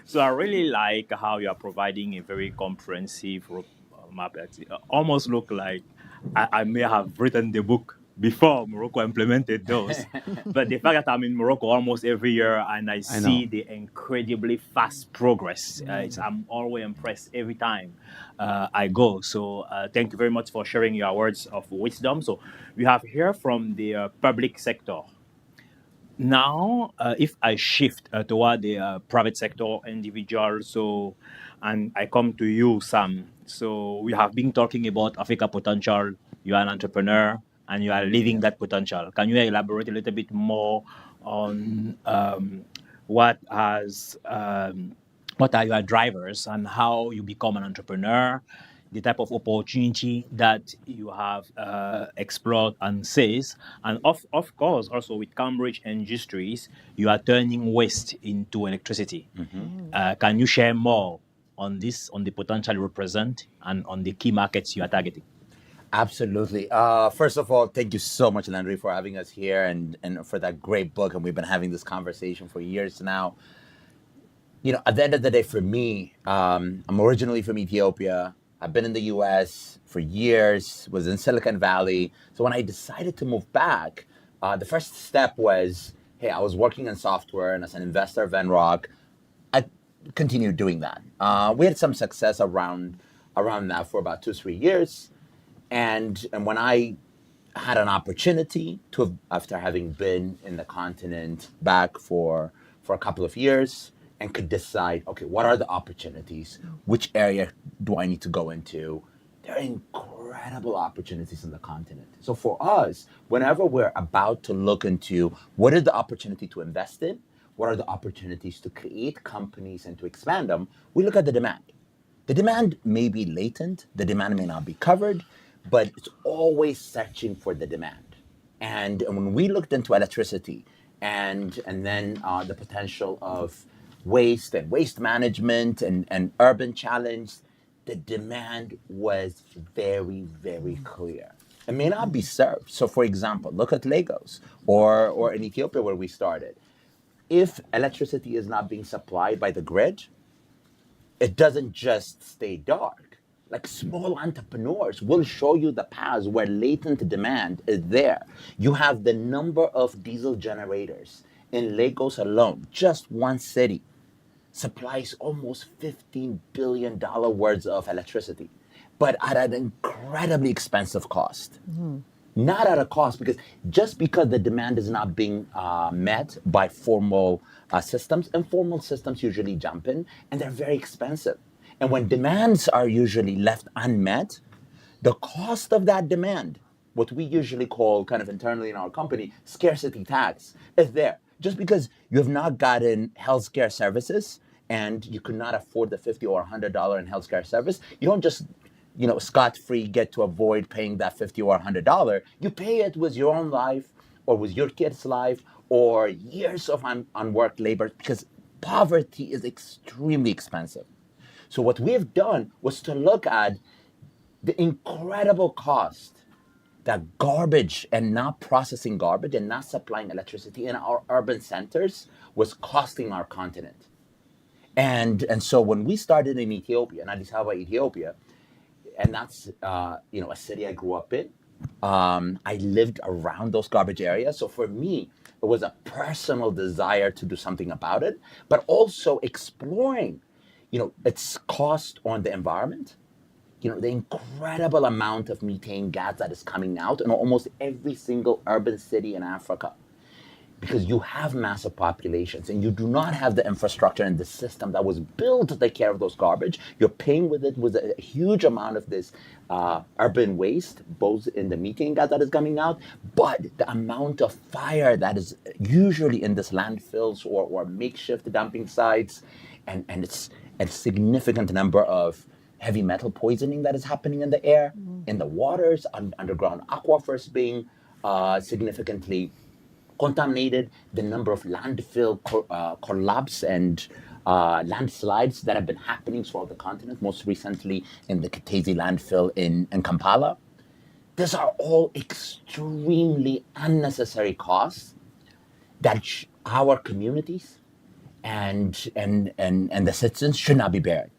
So I really like how you are providing a very comprehensive map. Almost look like I may have written the book before Morocco implemented those. But the fact that I'm in Morocco almost every year and I see the incredibly fast progress, I'm always impressed every time I go. So thank you very much for sharing your words of wisdom. So we have here from the public sector. Now, if I shift toward the private sector individual, and I come to you, Sam. So we have been talking about Africa potential. You are an entrepreneur and you are living that potential. Can you elaborate a little bit more on what are your drivers and how you become an entrepreneur, the type of opportunity that you have explored and seized, and of course also with Cambridge Industries, you are turning waste into electricity. Can you share more on this, on the potential you represent, and on the key markets you are targeting? Absolutely. First of all, thank you so much, Landry, for having us here and for that great book. And we've been having this conversation for years now. You know, at the end of the day, for me, I'm originally from Ethiopia. I've been in the US for years, was in Silicon Valley. So when I decided to move back, the first step was, hey, I was working in software and as an investor of Venrock, I continued doing that. We had some success around that for about 2-3 years. And when I had an opportunity to, after having been in the continent back for a couple of years, and could decide, okay, what are the opportunities? Which area do I need to go into? There are incredible opportunities in the continent. So for us, whenever we're about to look into what is the opportunity to invest in, what are the opportunities to create companies and to expand them, we look at the demand. The demand may be latent, the demand may not be covered, but it's always searching for the demand. And when we looked into electricity and then the potential of waste and waste management and urban challenge, the demand was very, very clear. It may not be served. So for example, look at Lagos or in Ethiopia where we started. If electricity is not being supplied by the grid, it doesn't just stay dark. Like small entrepreneurs will show you the paths where latent demand is there. You have the number of diesel generators in Lagos alone, just one city, supplies almost $15 billion worth of electricity, but at an incredibly expensive cost. Not at a cost, because just because the demand is not being met by formal systems, informal systems usually jump in, and they're very expensive. And when demands are usually left unmet, the cost of that demand, what we usually call kind of internally in our company, scarcity tax, is there. Just because you have not gotten healthcare services and you could not afford the $50 or $100 in healthcare service, you don't just, scot-free get to avoid paying that $50 or $100. You pay it with your own life or with your kid's life or years of unworked labor, because poverty is extremely expensive. So what we have done was to look at the incredible cost that garbage and not processing garbage and not supplying electricity in our urban centers was costing our continent. And so when we started in Ethiopia, in Addis Ababa, Ethiopia, and that's a city I grew up in, I lived around those garbage areas. So for me, it was a personal desire to do something about it, but also exploring its cost on the environment, the incredible amount of methane gas that is coming out in almost every single urban city in Africa. Because you have massive populations and you do not have the infrastructure and the system that was built to take care of those garbage. You're paying with it with a huge amount of this urban waste, both in the methane gas that is coming out, but the amount of fire that is usually in this landfills or makeshift dumping sites, and it's a significant number of heavy metal poisoning that is happening in the air, in the waters, underground aquifers being significantly contaminated, the number of landfill collapse and landslides that have been happening throughout the continent, most recently in the Kitezi landfill in Kampala. These are all extremely unnecessary costs that our communities and the citizens should not be bearing.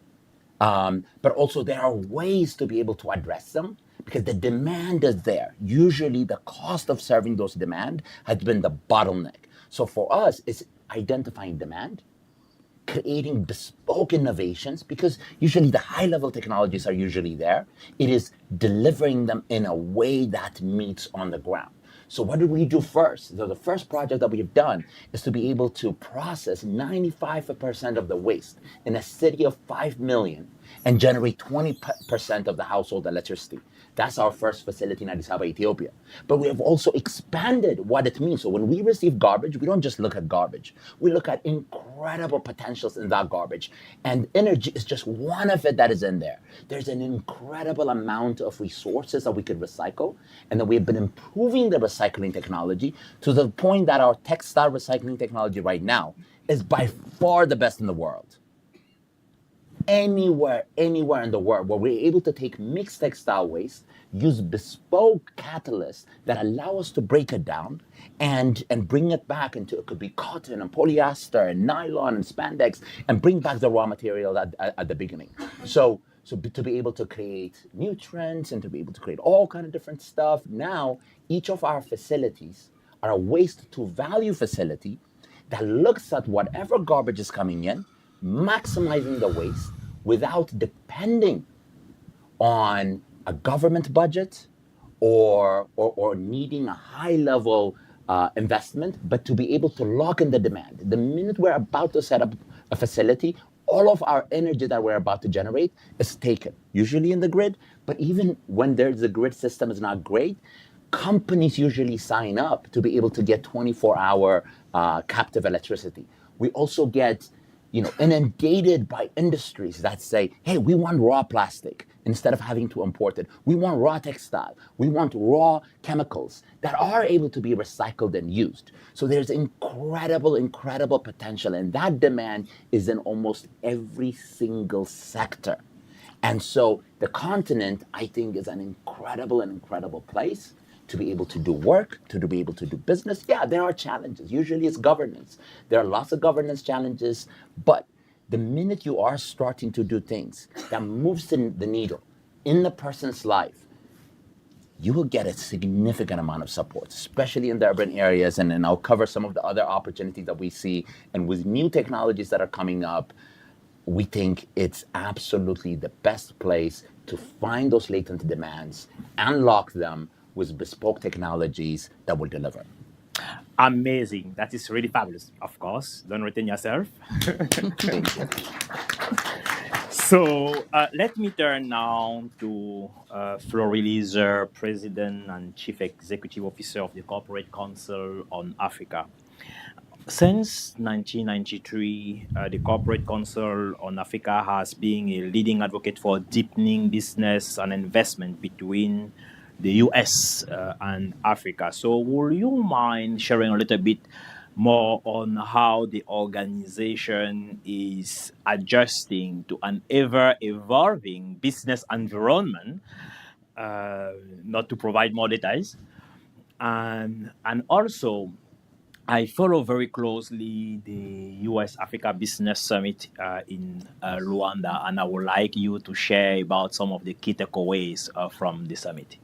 But also there are ways to be able to address them, because the demand is there. Usually the cost of serving those demand has been the bottleneck. So for us, it's identifying demand, creating bespoke innovations, because usually the high-level technologies are usually there. It is delivering them in a way that meets on the ground. So what did we do first? So the first project that we've done is to be able to process 95% of the waste in a city of 5 million and generate 20% of the household electricity. That's our first facility in Addis Ababa, Ethiopia. But we have also expanded what it means. So when we receive garbage, we don't just look at garbage. We look at incredible potentials in that garbage. And energy is just one of it that is in there. There's an incredible amount of resources that we could recycle. And then we've been improving the recycling technology to the point that our textile recycling technology right now is by far the best in the world. anywhere in the world where we're able to take mixed textile waste, use bespoke catalysts that allow us to break it down and bring it back into, it could be cotton and polyester and nylon and spandex, and bring back the raw material at the beginning. To be able to create nutrients and to be able to create all kind of different stuff. Now, each of our facilities are a waste to value facility that looks at whatever garbage is coming in, maximizing the waste without depending on a government budget or needing a high level investment, but to be able to lock in the demand. The minute we're about to set up a facility, all of our energy that we're about to generate is taken, usually in the grid, but even when the grid system is not great, companies usually sign up to be able to get 24-hour captive electricity. We also get inundated by industries that say, hey, we want raw plastic instead of having to import it. We want raw textile. We want raw chemicals that are able to be recycled and used. So there's incredible potential, and that demand is in almost every single sector. And so the continent, I think, is an incredible place to be able to do work, to be able to do business. Yeah, there are challenges. Usually it's governance. There are lots of governance challenges, but the minute you are starting to do things that moves the needle in the person's life, you will get a significant amount of support, especially in the urban areas. And then I'll cover some of the other opportunities that we see. And with new technologies that are coming up, we think it's absolutely the best place to find those latent demands, unlock them with bespoke technologies that will deliver. Amazing. That is really fabulous. Of course, don't retain yourself. So let me turn now to Flory Leeser, President and Chief Executive Officer of the Corporate Council on Africa. Since 1993, the Corporate Council on Africa has been a leading advocate for deepening business and investment between the US and Africa. So would you mind sharing a little bit more on how the organization is adjusting to an ever-evolving business environment, not to provide more details? And also, I follow very closely the US-Africa Business Summit in Rwanda, and I would like you to share about some of the key takeaways from the summit.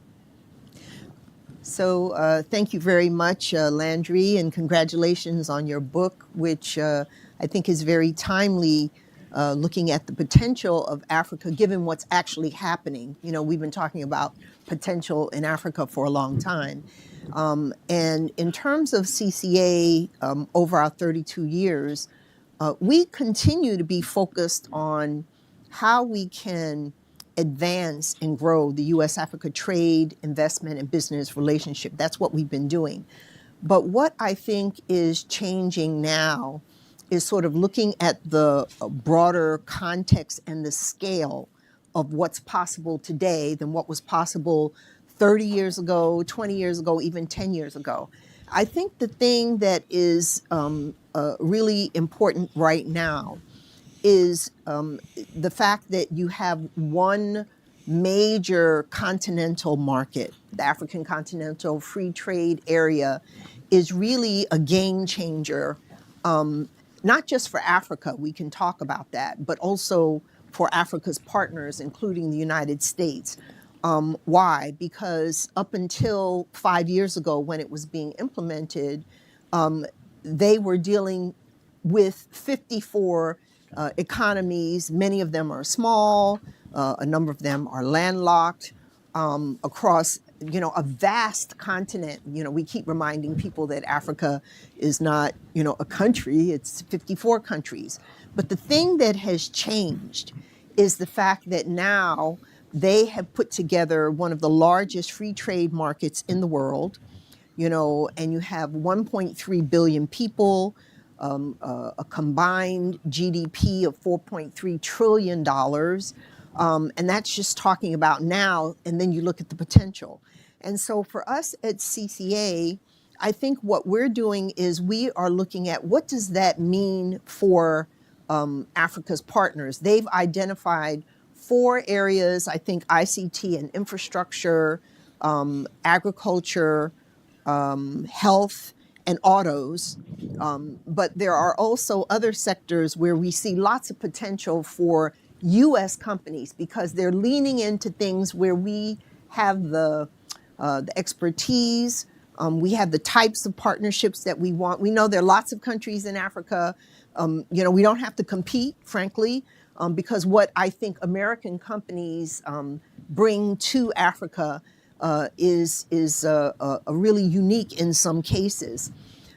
So thank you very much, Landry, and congratulations on your book, which I think is very timely, looking at the potential of Africa, given what's actually happening. We've been talking about potential in Africa for a long time. And in terms of CCA, over our 32 years, we continue to be focused on how we can advance and grow the U.S.-Africa trade, investment, and business relationship. That's what we've been doing. But what I think is changing now is sort of looking at the broader context and the scale of what's possible today than what was possible 30 years ago, 20 years ago, even 10 years ago. I think the thing that is really important right now is the fact that you have one major continental market. The African Continental Free Trade Area is really a game changer, not just for Africa, we can talk about that, but also for Africa's partners, including the United States. Why? Because up until 5 years ago, when it was being implemented, they were dealing with 54 economies. Many of them are small, a number of them are landlocked across, a vast continent. We keep reminding people that Africa is not, a country, it's 54 countries. But the thing that has changed is the fact that now they have put together one of the largest free trade markets in the world, and you have 1.3 billion people, a combined GDP of $4.3 trillion. And that's just talking about now, and then you look at the potential. And so for us at CCA, I think what we're doing is we are looking at what does that mean for Africa's partners. They've identified 4 areas, I think ICT and infrastructure, agriculture, health, and autos. But there are also other sectors where we see lots of potential for U.S. companies because they're leaning into things where we have the expertise. We have the types of partnerships that we want. We know there are lots of countries in Africa. We don't have to compete, frankly, because what I think American companies bring to Africa is really unique in some cases.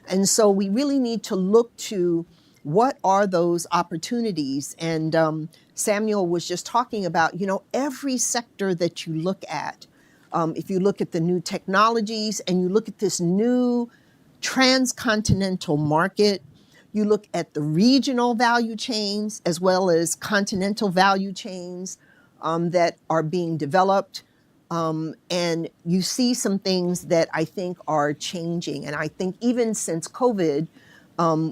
And so we really need to look to what are those opportunities. And Samuel was just talking about, every sector that you look at, if you look at the new technologies and you look at this new transcontinental market, you look at the regional value chains as well as continental value chains that are being developed. And you see some things that I think are changing. And I think even since COVID,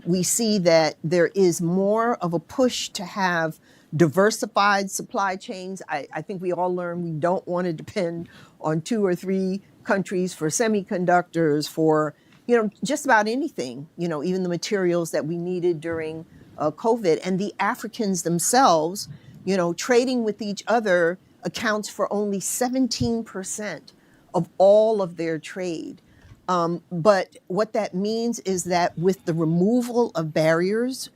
we see that there is more of a push to have diversified supply chains. I think we all learned we don't want to depend on 2 or 3 countries for semiconductors, for just about anything, even the materials that we needed during COVID. And the Africans themselves, trading with each other accounts for only 17% of all of their trade. But what that means is that with the removal of barriers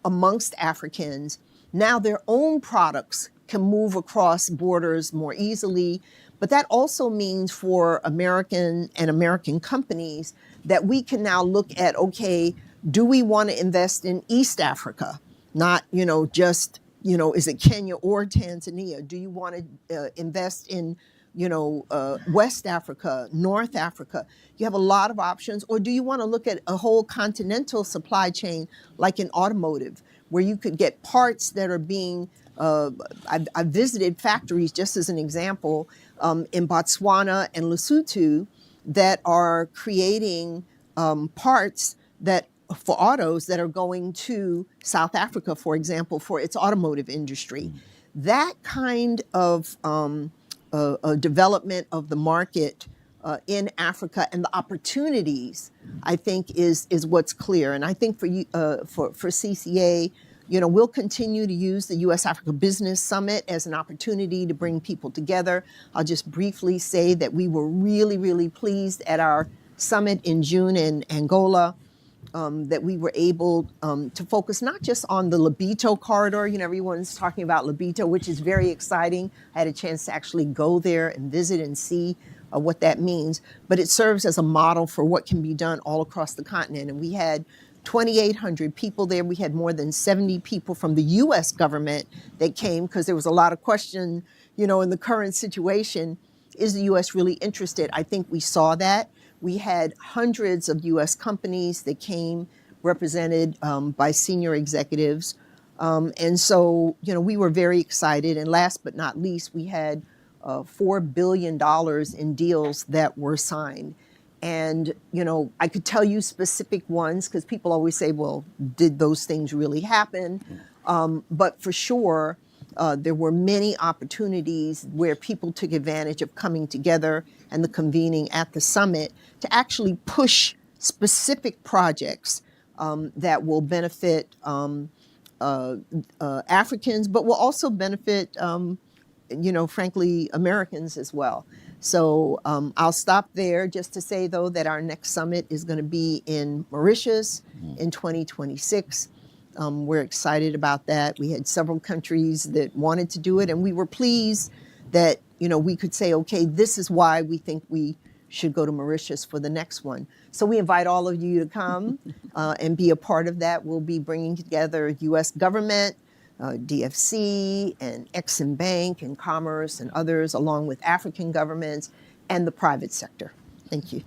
amongst Africans, now their own products can move across borders more easily. But that also means for American companies that we can now look at, okay, do we want to invest in East Africa? Not, just, is it Kenya or Tanzania? Do you want to invest in, West Africa, North Africa? You have a lot of options. Or do you want to look at a whole continental supply chain like in automotive, where you could get parts that are being, I've visited factories, just as an example, in Botswana and Lesotho that are creating parts that for autos that are going to South Africa, for example, for its automotive industry. That kind of development of the market in Africa and the opportunities, I think, is what's clear. And I think for CCA, we'll continue to use the U.S. Africa Business Summit as an opportunity to bring people together. I'll just briefly say that we were really, really pleased at our summit in June in Angola, that we were able to focus not just on the Lobito corridor. Everyone's talking about Lobito, which is very exciting. I had a chance to actually go there and visit and see what that means. But it serves as a model for what can be done all across the continent. And we had 2,800 people there. We had more than 70 people from the U.S. government that came because there was a lot of question, in the current situation, is the U.S. really interested? I think we saw that. We had hundreds of U.S. companies that came represented by senior executives. And so, we were very excited. And last but not least, we had $4 billion in deals that were signed. And, I could tell you specific ones because people always say, well, did those things really happen? But for sure, there were many opportunities where people took advantage of coming together and the convening at the summit to actually push specific projects that will benefit Africans, but will also benefit, frankly, Americans as well. So I'll stop there just to say, though, that our next summit is going to be in Mauritius in 2026. We're excited about that. We had several countries that wanted to do it, and we were pleased that, we could say, okay, this is why we think we should go to Mauritius for the next one. So we invite all of you to come and be a part of that. We'll be bringing together U.S. government, DFC and Exim Bank and Commerce and others, along with African governments and the private sector. Thank you.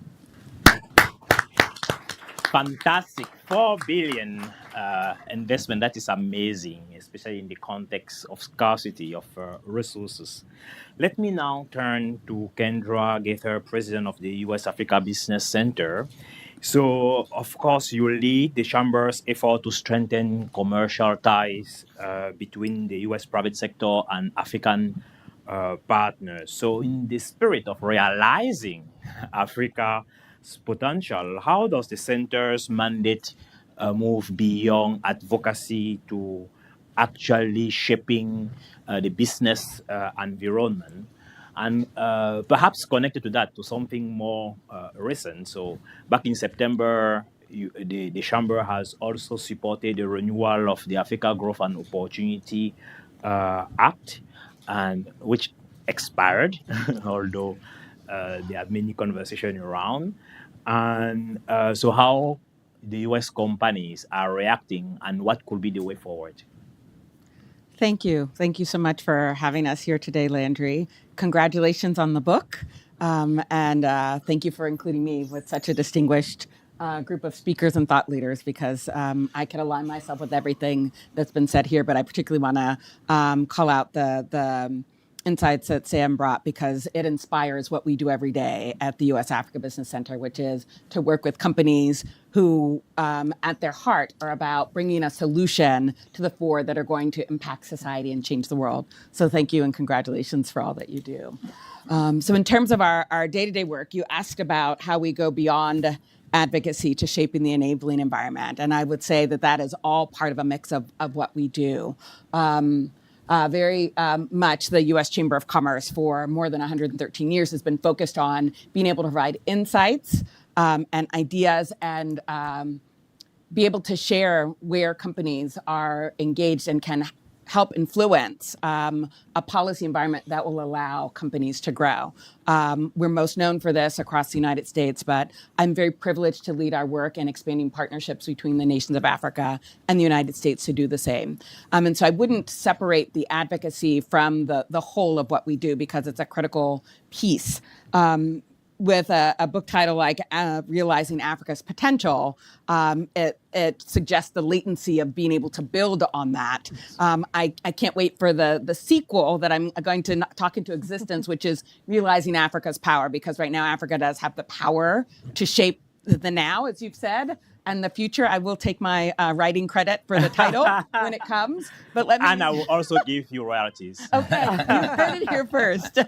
Fantastic. 4 billion investment. That is amazing, especially in the context of scarcity of resources. Let me now turn to Kendra Gaither, President of the U.S. Africa Business Center. So, of course, you lead the Chamber's effort to strengthen commercial ties between the U.S. private sector and African partners. So, in the spirit of realizing Africa's potential, how does the center's mandate move beyond advocacy to actually shaping the business environment? And perhaps connected to that, to something more recent. So back in September, the Chamber has also supported the renewal of the Africa Growth and Opportunity Act, and which expired, although there are many conversations around. And so how the U.S. companies are reacting and what could be the way forward? Thank you. Thank you so much for having us here today, Landry. Congratulations on the book. And thank you for including me with such a distinguished group of speakers and thought leaders, because I can align myself with everything that's been said here, but I particularly want to call out the insights that Sam brought, because it inspires what we do every day at the U.S. Africa Business Center, which is to work with companies who, at their heart, are about bringing a solution to the fore that are going to impact society and change the world. So thank you and congratulations for all that you do. So in terms of our day-to-day work, you asked about how we go beyond advocacy to shaping the enabling environment. And I would say that that is all part of a mix of what we do. Very much the U.S. Chamber of Commerce for more than 113 years has been focused on being able to provide insights and ideas and be able to share where companies are engaged and can help influence a policy environment that will allow companies to grow. We're most known for this across the United States, but I'm very privileged to lead our work in expanding partnerships between the nations of Africa and the United States to do the same. And so I wouldn't separate the advocacy from the whole of what we do, because it's a critical piece. With a book title like Realizing Africa's Potential, it suggests the latency of being able to build on that. I can't wait for the sequel that I'm going to talk into existence, which is Realizing Africa's Power, because right now Africa does have the power to shape the now, as you've said, and the future. I will take my writing credit for the title when it comes. But let me. And I will also give you royalties. Okay, you heard it here first.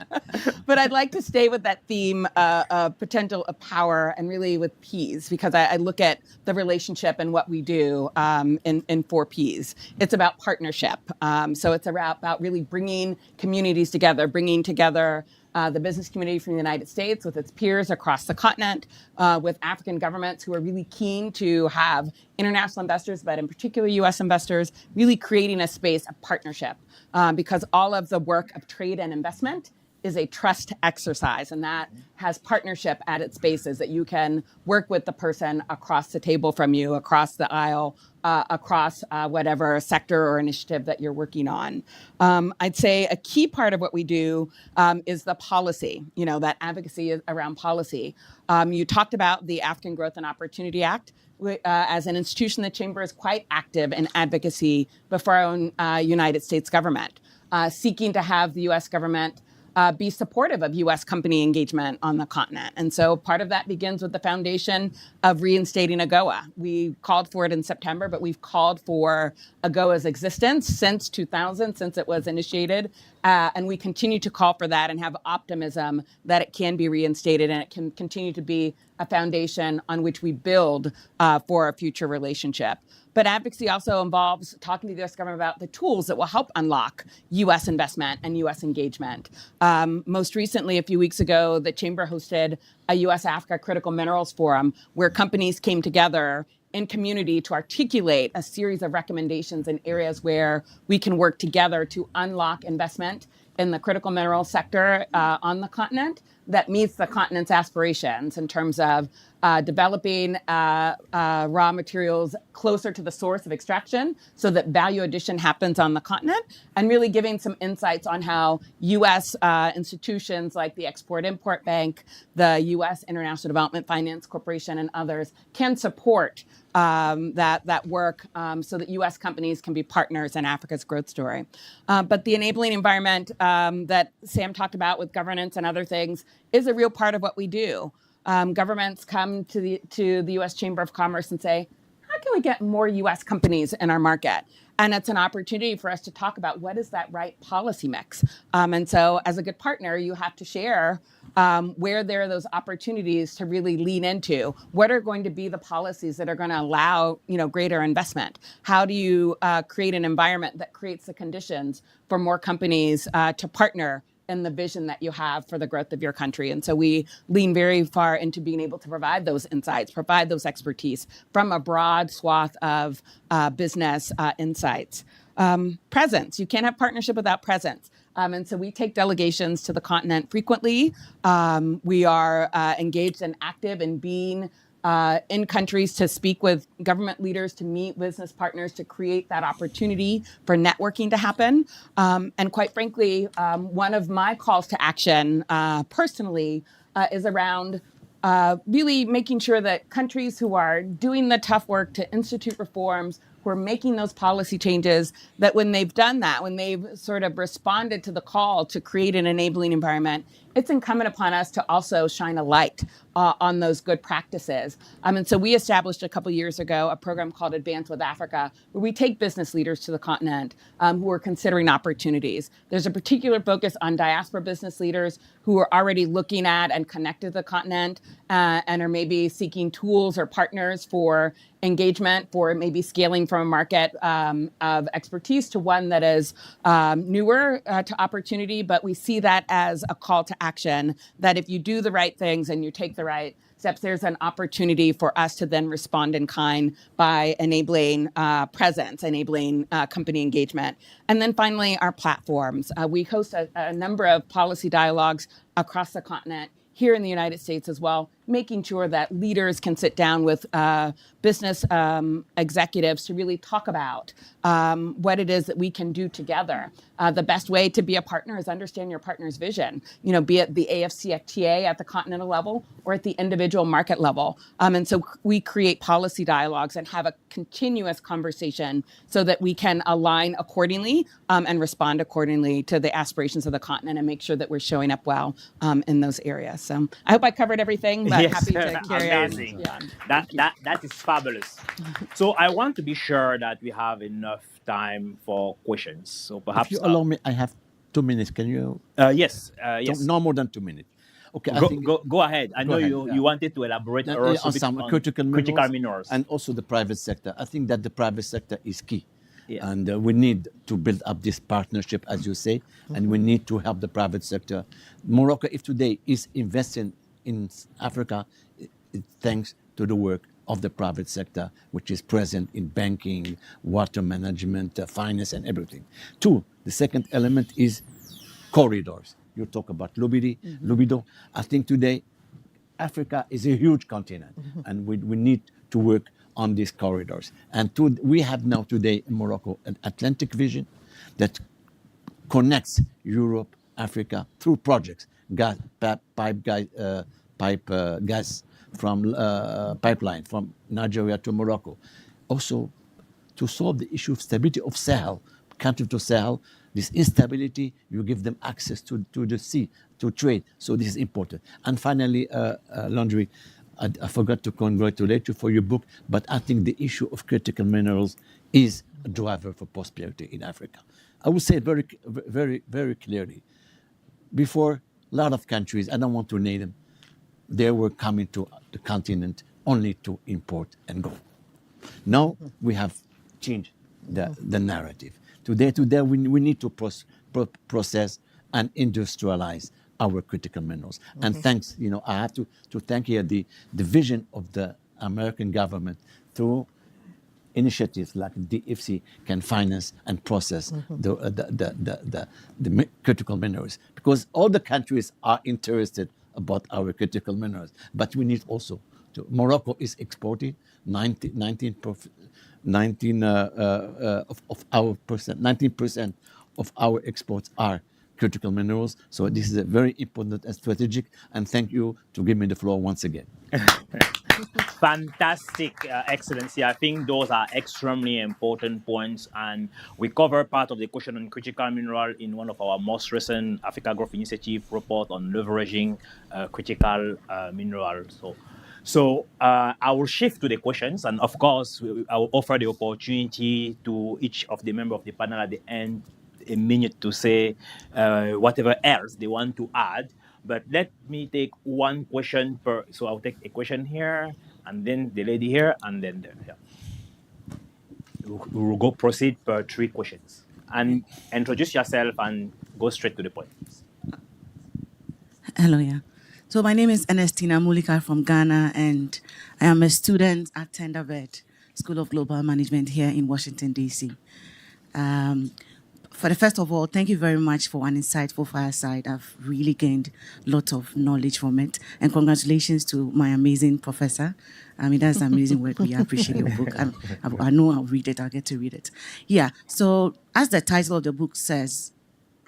But I'd like to stay with that theme of potential of power and really with P's, because I look at the relationship and what we do in 4 P's. It's about partnership. So it's about really bringing communities together, bringing together the business community from the United States with its peers across the continent, with African governments who are really keen to have international investors, but in particular U.S. investors, really creating a space of partnership, because all of the work of trade and investment is a trust exercise, and that has partnership at its basis, that you can work with the person across the table from you, across the aisle, across whatever sector or initiative that you're working on. I'd say a key part of what we do is the policy, that advocacy around policy. You talked about the African Growth and Opportunity Act. As an institution, the Chamber is quite active in advocacy before our own United States government, seeking to have the U.S. government be supportive of U.S. company engagement on the continent. And so part of that begins with the foundation of reinstating AGOA. We called for it in September, but we've called for AGOA's existence since 2000, since it was initiated. And we continue to call for that and have optimism that it can be reinstated and it can continue to be a foundation on which we build for a future relationship. But advocacy also involves talking to the U.S. government about the tools that will help unlock U.S. investment and U.S. engagement. Most recently, a few weeks ago, the Chamber hosted a U.S. Africa Critical Minerals Forum where companies came together in community to articulate a series of recommendations in areas where we can work together to unlock investment in the critical mineral sector on the continent that meets the continent's aspirations in terms of developing raw materials closer to the source of extraction so that value addition happens on the continent, and really giving some insights on how U.S. institutions like the Export-Import Bank, the U.S. International Development Finance Corporation, and others can support that work so that U.S. companies can be partners in Africa's growth story. But the enabling environment that Sam talked about with governance and other things is a real part of what we do. governments come to the U.S. Chamber of Commerce and say, how can we get more U.S. companies in our market? And it's an opportunity for us to talk about what is that right policy mix. And so as a good partner, you have to share where there are those opportunities to really lean into. What are going to be the policies that are going to allow, greater investment? How do you create an environment that creates the conditions for more companies to partner in the vision that you have for the growth of your country? And so we lean very far into being able to provide those insights, provide those expertise from a broad swath of business insights. Presence. You can't have partnership without presence. And so we take delegations to the continent frequently. We are engaged and active in being in countries to speak with government leaders, to meet business partners, to create that opportunity for networking to happen. And quite frankly, one of my calls to action personally is around really making sure that countries who are doing the tough work to institute reforms, who are making those policy changes, that when they've done that, when they've sort of responded to the call to create an enabling environment, it's incumbent upon us to also shine a light on those good practices. And so we established a couple years ago a program called Advance with Africa, where we take business leaders to the continent who are considering opportunities. There's a particular focus on diaspora business leaders who are already looking at and connected to the continent and are maybe seeking tools or partners for engagement, for maybe scaling from a market of expertise to one that is newer to opportunity. But we see that as a call to action, that if you do the right things and you take the right steps, there's an opportunity for us to then respond in kind by enabling presence, enabling company engagement. And then finally, our platforms. We host a number of policy dialogues across the continent, here in the United States as well, making sure that leaders can sit down with business executives to really talk about what it is that we can do together. The best way to be a partner is understand your partner's vision, be it the AFCFTA at the continental level or at the individual market level. And so we create policy dialogues and have a continuous conversation so that we can align accordingly and respond accordingly to the aspirations of the continent and make sure that we're showing up well in those areas. So I hope I covered everything, but happy to carry amazing. on. Yeah. That is fabulous. So I want to be sure that we have enough time for questions. So perhaps If you allow me, I have 2 minutes. Can you? Yes. No more than 2 minutes. Okay. Go ahead. I know you wanted to elaborate also on some on critical minerals and also the private sector. I think that the private sector is key. Yeah. And we need to build up this partnership, as you say, and we need to help the private sector. Morocco, if today is investing in Africa, thanks to the work of the private sector, which is present in banking, water management, finance, and everything. Two, the second element is corridors. You talk about Lobito. I think today, Africa is a huge continent, and we need to work on these corridors. And we have now today in Morocco an Atlantic vision that connects Europe, Africa through projects, gas from pipeline from Nigeria to Morocco. Also, to solve the issue of stability of Sahel, country to Sahel, this instability, you give them access to the sea, to trade. So this is important. And finally, Landry, I forgot to congratulate you for your book, but I think the issue of critical minerals is a driver for prosperity in Africa. I would say very, very, very clearly. Before, a lot of countries, I don't want to name them, they were coming to the continent only to import and go. Now we have changed the narrative. Today we need to process and industrialize our critical minerals. And thanks, I have to thank here the vision of the American government through initiatives like DFC can finance and process the critical minerals, because all the countries are interested about our critical minerals. But we need also to. Morocco is exporting 19% of our exports are critical minerals. So this is a very important and strategic. And thank you to give me the floor once again. Fantastic, Excellency. I think those are extremely important points, and we cover part of the question on critical mineral in one of our most recent Africa Growth Initiative report on leveraging critical minerals. So I will shift to the questions, and of course, I will offer the opportunity to each of the members of the panel at the end a minute to say whatever else they want to add. But let me take one question per. So I'll take a question here, and then the lady here, and then there. Yeah. We'll go proceed per 3 questions, and introduce yourself and go straight to the point. Hello, yeah. So my name is Ernestina Mulika from Ghana, and I am a student at Tendervet School of Global Management here in Washington, D.C. First of all, thank you very much for an insightful fireside. I've really gained lots of knowledge from it. And congratulations to my amazing professor. I mean, that's an amazing work. We appreciate your book. I know I'll read it. I'll get to read it. Yeah. So as the title of the book says,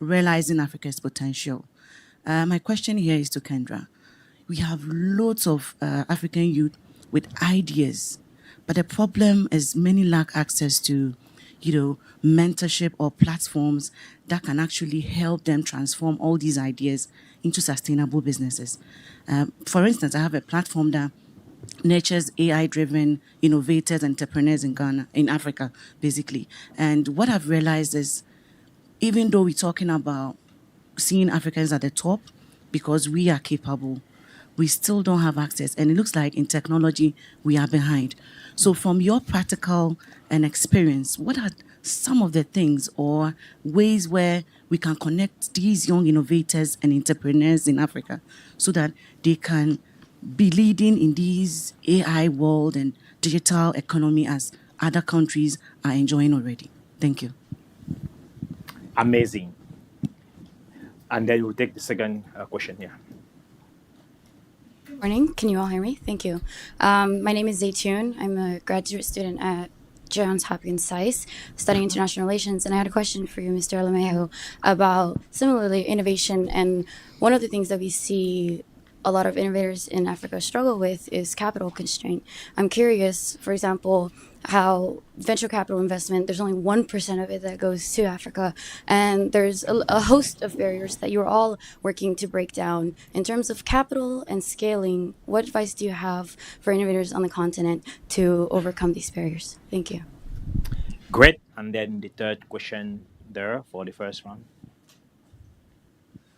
Realizing Africa's Potential. My question here is to Kendra. We have lots of African youth with ideas, but the problem is many lack access to mentorship or platforms that can actually help them transform all these ideas into sustainable businesses. For instance, I have a platform that nurtures AI-driven innovators, entrepreneurs in Ghana, in Africa, basically. And what I've realized is, even though we're talking about seeing Africans at the top because we are capable, we still don't have access. And it looks like in technology, we are behind. So from your practical and experience, what are some of the things or ways where we can connect these young innovators and entrepreneurs in Africa so that they can be leading in these AI world and digital economy as other countries are enjoying already? Thank you. Amazing. And then we'll take the second question here. Morning. Can you all hear me? Thank you. My name is Zaytun. I'm a graduate student at Johns Hopkins SAIS, studying international relations, and I had a question for you, Mr. Alamejo, about similarly innovation. And one of the things that we see a lot of innovators in Africa struggle with is capital constraint. I'm curious, for example, how venture capital investment, there's only 1% of it that goes to Africa. And there's a host of barriers that you're all working to break down. In terms of capital and scaling, what advice do you have for innovators on the continent to overcome these barriers? Thank you. Great. And then the third question there for the first round.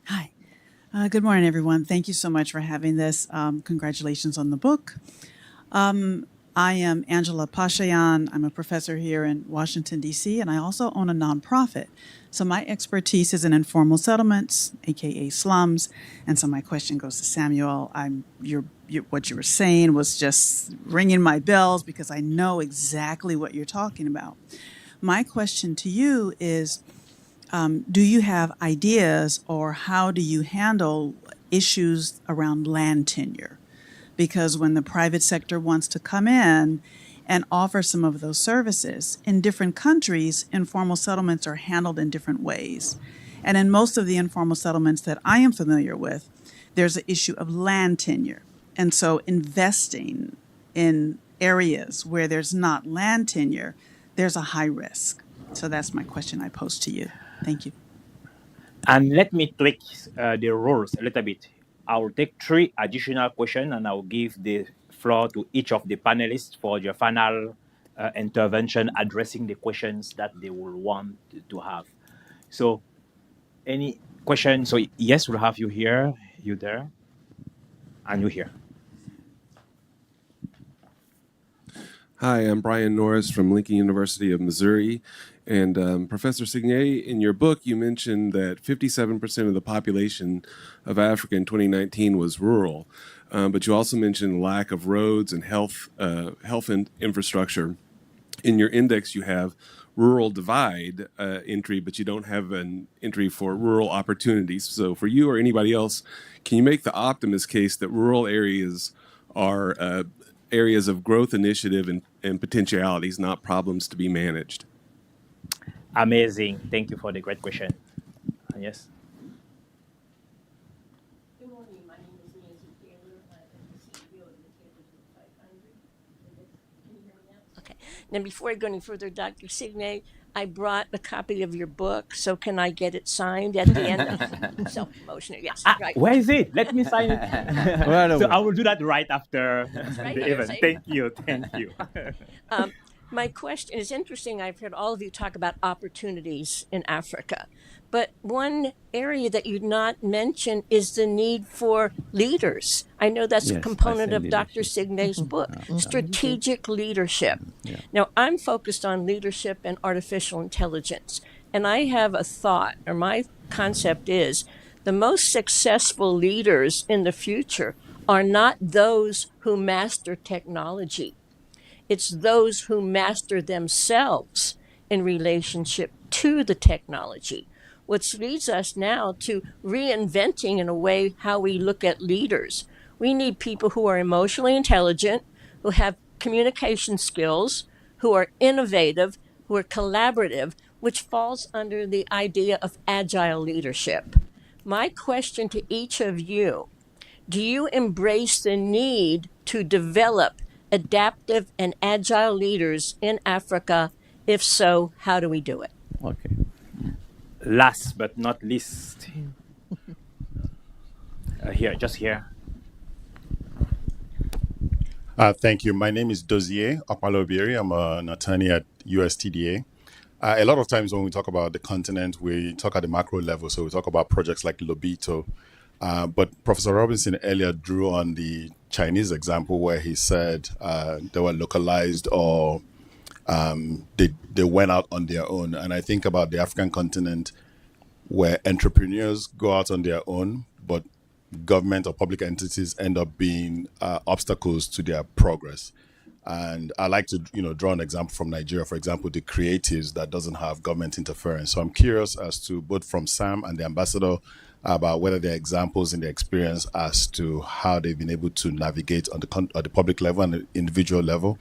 Hi. Good morning, everyone. Thank you so much for having this. Congratulations on the book. I am Angela Pashayan. I'm a professor here in Washington, D.C., and I also own a nonprofit. So my expertise is in informal settlements, aka slums. And so my question goes to Samuel. What you were saying was just ringing my bells because I know exactly what you're talking about. My question to you is, do you have ideas or how do you handle issues around land tenure? Because when the private sector wants to come in and offer some of those services, in different countries, informal settlements are handled in different ways. And in most of the informal settlements that I am familiar with, there's an issue of land tenure. And so investing in areas where there's not land tenure, there's a high risk. So that's my question I pose to you. Thank you. And let me tweak the rules a little bit. I will take 3 additional questions and I will give the floor to each of the panelists for your final intervention addressing the questions that they will want to have. So any question? So yes, we'll have you here, you there, and you here. Hi, I'm Brian Norris from Lincoln University of Missouri. And Professor Signet, in your book, you mentioned that 57% of the population of Africa in 2019 was rural. But you also mentioned lack of roads and health infrastructure. In your index, you have rural divide entry, but you don't have an entry for rural opportunities. So for you or anybody else, can you make the optimist case that rural areas are areas of growth initiative and potentialities, not problems to be managed? Amazing. Thank you for the great question. Yes. Good morning. My name is Nancy Taylor. I am the CEO of the Taylor Group 500. Now, before I go any further, Dr. Signe, I brought a copy of your book, so can I get it signed at the end? Self-promotion, yes, right. Where is it? Let me sign it. Right So away. I will do that right after right the here, event. see? Thank you. Thank you. My question is interesting. I've heard all of you talk about opportunities in Africa, but one area that you'd not mention is the need for leaders. I know that's a Yes, I component say of Dr. leadership. Signe's book, strategic leadership. Yeah. Now, I'm focused on leadership and artificial intelligence, and I have a thought, or my concept is the most successful leaders in the future are not those who master technology. It's those who master themselves in relationship to the technology, which leads us now to reinventing, in a way, how we look at leaders. We need people who are emotionally intelligent, who have communication skills, who are innovative, who are collaborative, which falls under the idea of agile leadership. My question to each of you, do you embrace the need to develop adaptive and agile leaders in Africa? If so, how do we do it? Okay. Last but not least, here, just here. Thank you. My name is Dozier Opalobiri. I'm an attorney at USTDA. A lot of times when we talk about the continent, we talk at the macro level. So we talk about projects like Lobito. But Professor Robinson earlier drew on the Chinese example where he said they were localized or they went out on their own. And I think about the African continent where entrepreneurs go out on their own, but government or public entities end up being obstacles to their progress. And I like to, draw an example from Nigeria, for example, the creatives that doesn't have government interference. So I'm curious as to both from Sam and the ambassador about whether there are examples in their experience as to how they've been able to navigate on the public level and the individual level,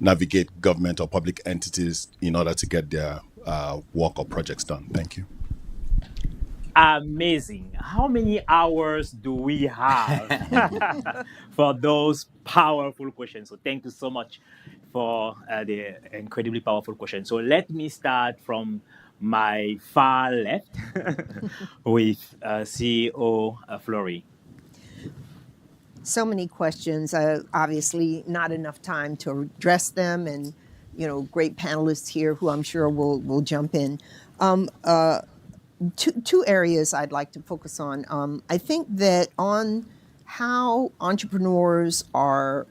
navigate government or public entities in order to get their work or projects done. Thank you. Amazing. How many hours do we have for those powerful questions? So thank you so much for the incredibly powerful questions. So let me start from my far left with CEO Flory. So many questions. Obviously, not enough time to address them, and great panelists here who I'm sure will jump in. Two areas I'd like to focus on. I think that on how entrepreneurs are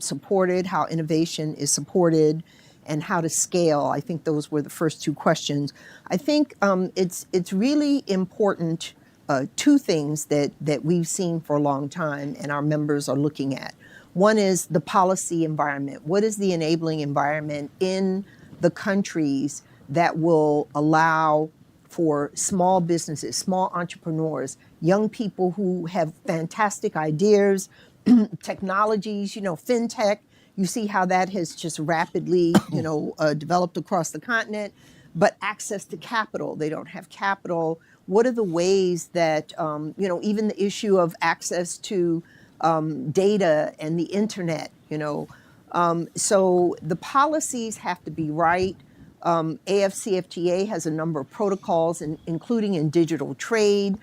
supported, how innovation is supported, and how to scale. I think those were the first two questions. I think it's really important, two things that we've seen for a long time and our members are looking at. One is the policy environment. What is the enabling environment in the countries that will allow for small businesses, small entrepreneurs, young people who have fantastic ideas, technologies, fintech. You see how that has just rapidly, developed across the continent, but access to capital. They don't have capital. What are the ways that, even the issue of access to data and the internet, so the policies have to be right. AFCFTA has a number of protocols, including in digital trade,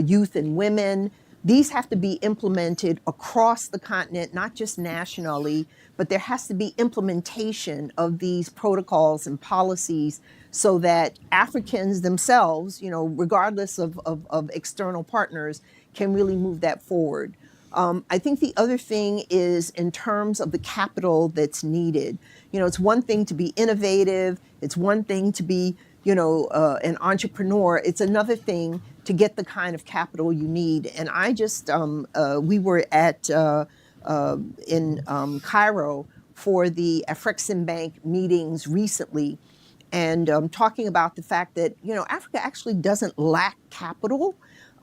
youth and women. These have to be implemented across the continent, not just nationally, but there has to be implementation of these protocols and policies so that Africans themselves, regardless of external partners, can really move that forward. I think the other thing is in terms of the capital that's needed. It's one thing to be innovative. It's one thing to be, an entrepreneur. It's another thing to get the kind of capital you need. And I just, we were at in Cairo for the Afreximbank meetings recently, and talking about the fact that Africa actually doesn't lack capital.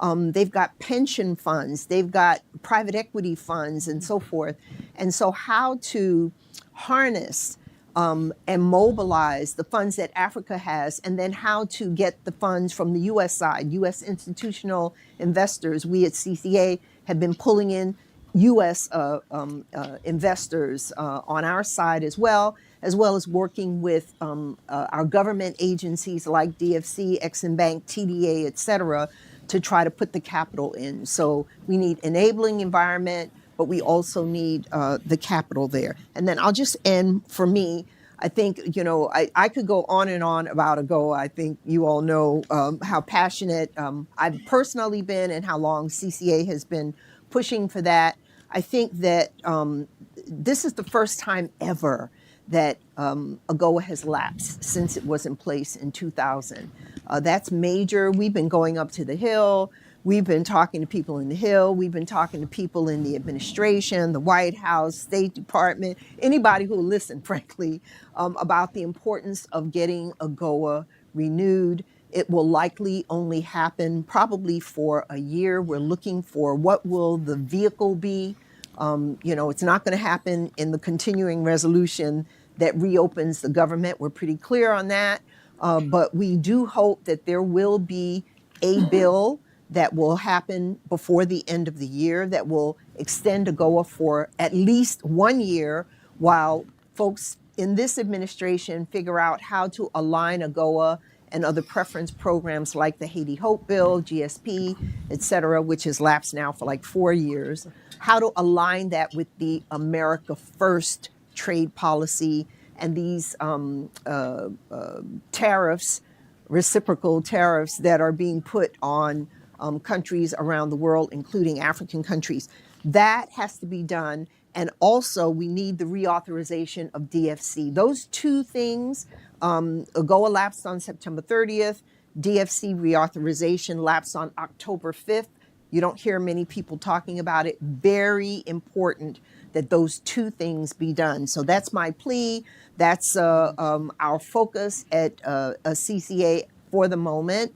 They've got pension funds, they've got private equity funds, and so forth. And so, how to harness and mobilize the funds that Africa has, and then how to get the funds from the U.S. side, U.S. institutional investors. We at CCA have been pulling in U.S. Investors on our side, as well as well as working with our government agencies like DFC, Exim Bank, TDA, et cetera, to try to put the capital in. So we need enabling environment, but we also need the capital there. And then I'll just end for me. I think, I could go on and on about AGOA. I think you all know how passionate I've personally been and how long CCA has been pushing for that. I think that this is the first time ever that AGOA has lapsed since it was in place in 2000. That's major. We've been going up to the Hill. We've been talking to people in the Hill. We've been talking to people in the administration, the White House, State Department, anybody who will listen, frankly, about the importance of getting AGOA renewed. It will likely only happen probably for a year. We're looking for what will the vehicle be. It's not going to happen in the continuing resolution that reopens the government. We're pretty clear on that. But we do hope that there will be a bill that will happen before the end of the year that will extend AGOA for at least 1 year while folks in this administration figure out how to align AGOA and other preference programs like the Haiti Hope Bill, GSP, et cetera, which has lapsed now for like 4 years, how to align that with the America First trade policy and these tariffs, reciprocal tariffs that are being put on countries around the world, including African countries. That has to be done. And also, we need the reauthorization of DFC. Those two things, AGOA lapsed on September 30th. DFC reauthorization lapsed on October 5th. You don't hear many people talking about it. Very important that those two things be done. So that's my plea. That's our focus at CCA for the moment.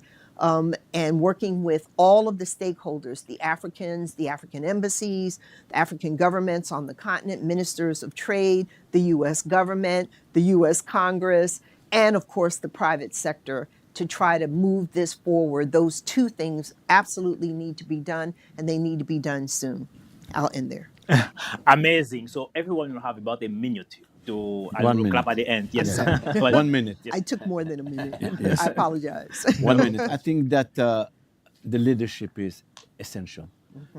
And working with all of the stakeholders, the Africans, the African embassies, the African governments on the continent, ministers of trade, the U.S. government, the U.S. Congress, and of course the private sector to try to move this forward. Those two things absolutely need to be done, and they need to be done soon. I'll end there. Amazing. So everyone will have about a minute to clap at the end. Yes. Yes. 1 minute. I took more than a minute. Yes. I apologize. 1 minute. I think that the leadership is essential.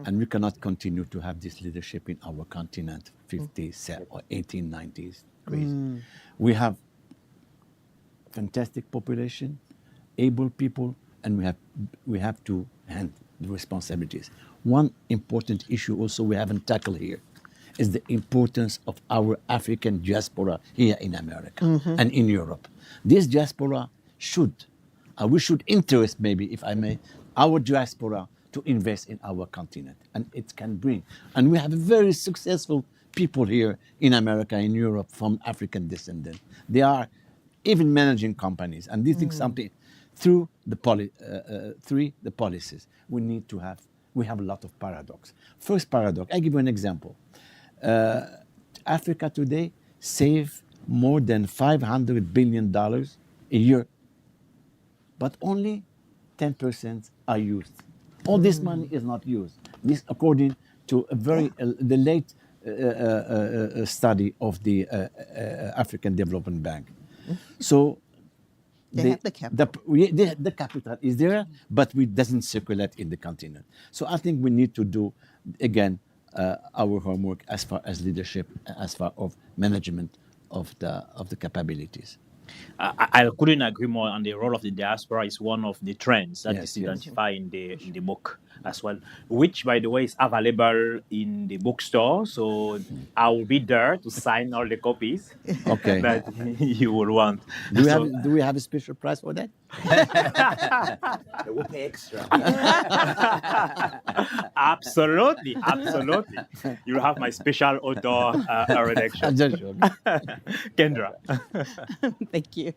And we cannot continue to have this leadership in our continent, 50s or 1890s. Crazy. We have fantastic population, able people, and we have to hand the responsibilities. One important issue also we haven't tackled here is the importance of our African diaspora here in America and in Europe. This diaspora we should interest, maybe, if I may, our diaspora to invest in our continent, and it can bring. And we have very successful people here in America, in Europe, from African descent. They are even managing companies, and this is something through the policies we have a lot of paradox. First paradox, I give you an example. Africa today saves more than $500 billion a year, but only 10% are used. All this money is not used. This, according to the late study of the African Development Bank. So They have the capital. The capital is there, but it doesn't circulate in the continent. So I think we need to do, again, our homework as far as leadership, as far as management of the capabilities. I couldn't agree more on the role of the diaspora is one of the trends that is identified in the book as well, which, by the way, is available in the bookstore. So I will be there to sign all the copies that you will want. Do we have a special price for that? We'll pay extra. Absolutely. You have my special author redaction. Kendra. Thank you.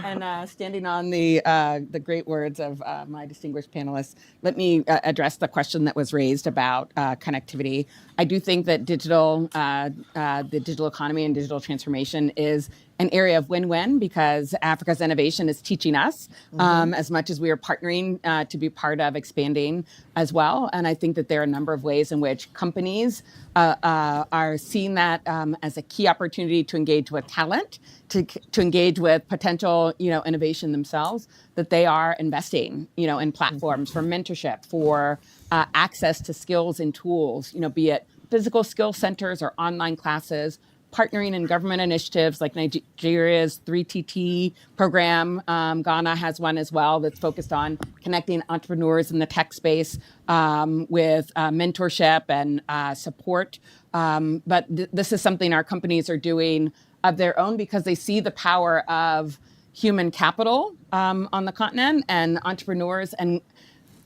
And standing on the great words of my distinguished panelists, let me address the question that was raised about connectivity. I do think that the digital economy and digital transformation is an area of win-win because Africa's innovation is teaching us as much as we are partnering to be part of expanding as well. And I think that there are a number of ways in which companies are seeing that as a key opportunity to engage with talent, to engage with potential, innovation themselves, that they are investing, in platforms for mentorship, for access to skills and tools, be it physical skill centers or online classes, partnering in government initiatives like Nigeria's 3TT program. Ghana has one as well that's focused on connecting entrepreneurs in the tech space with mentorship and support. But this is something our companies are doing of their own because they see the power of human capital on the continent and entrepreneurs. And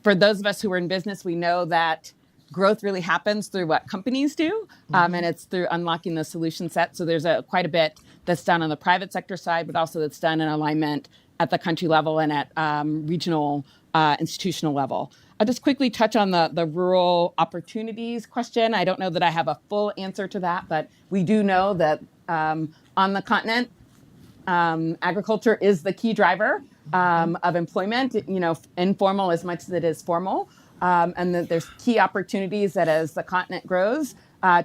for those of us who are in business, we know that growth really happens through what companies do, and it's through unlocking the solution set. So there's quite a bit that's done on the private sector side, but also that's done in alignment at the country level and at regional institutional level. I'll just quickly touch on the rural opportunities question. I don't know that I have a full answer to that, but we do know that on the continent, agriculture is the key driver of employment, informal as much as it is formal. And that there's key opportunities that as the continent grows,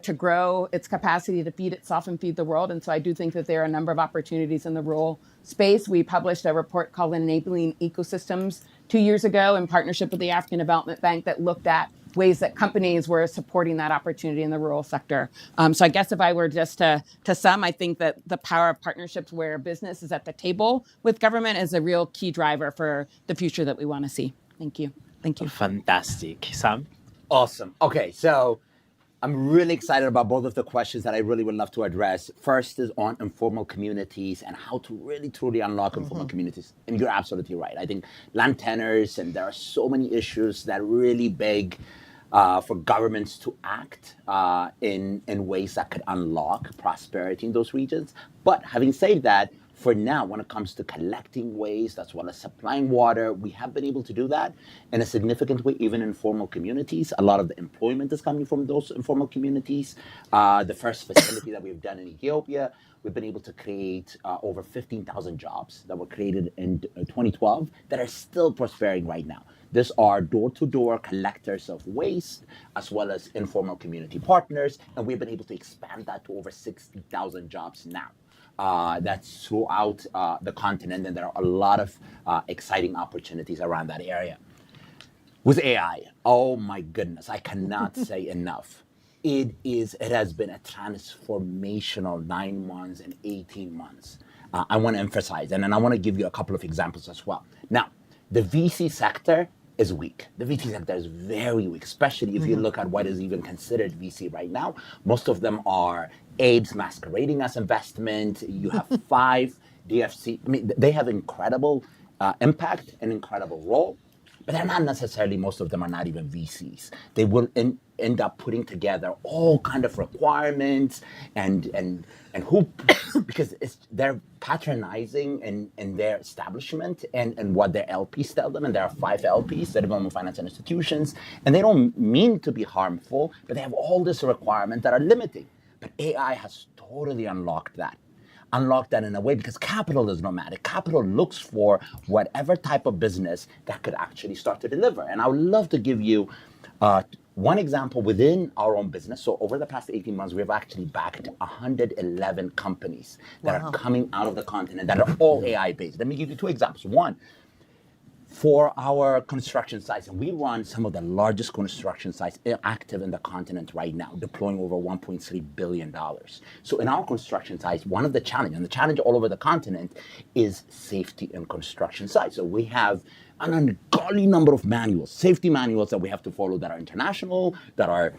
to grow its capacity to feed itself and feed the world. And so I do think that there are a number of opportunities in the rural space. We published a report called Enabling Ecosystems 2 years ago in partnership with the African Development Bank that looked at ways that companies were supporting that opportunity in the rural sector. So I guess if I were just to sum, I think that the power of partnerships where business is at the table with government is a real key driver for the future that we want to see. Thank you. Thank you. Fantastic. Sam? Awesome. Okay, so I'm really excited about both of the questions that I really would love to address. First is on informal communities and how to really truly unlock informal communities. And you're absolutely right. I think land tenures, and there are so many issues that really beg for governments to act in ways that could unlock prosperity in those regions. But having said that, for now, when it comes to collecting waste as well as supplying water, we have been able to do that in a significant way, even in informal communities. A lot of the employment is coming from those informal communities. The first facility that we've done in Ethiopia, we've been able to create over 15,000 jobs that were created in 2012 that are still prospering right now. These are door-to-door collectors of waste, as well as informal community partners, and we've been able to expand that to over 60,000 jobs now. That's throughout the continent, and there are a lot of exciting opportunities around that area. With AI, oh my goodness, I cannot say enough. It has been a transformational 9 months and 18 months. I want to emphasize, and then I want to give you a couple of examples as well. Now, the VC sector is weak. The VC sector is very weak, especially if you look at what is even considered VC right now. Most of them are AIDS masquerading as investment. You have 5 DFC. I mean, they have incredible impact and incredible role, but they're not necessarily, most of them are not even VCs. They will end up putting together all kind of requirements and who, because they're patronizing in their establishment and what their LPs tell them, and there are 5 LPs, the development financial institutions, and they don't mean to be harmful, but they have all these requirements that are limiting. But AI has totally unlocked that in a way, because capital is nomadic. Capital looks for whatever type of business that could actually start to deliver. And I would love to give you one example within our own business. So over the past 18 months, we've actually backed 111 companies that are coming out of the continent that are all AI-based. Let me give you 2 examples. One, for our construction sites, and we run some of the largest construction sites active in the continent right now, deploying over $1.3 billion. So in our construction sites, one of the challenges, and the challenge all over the continent, is safety in construction sites. So we have an ungodly number of manuals, safety manuals that we have to follow that are international, that are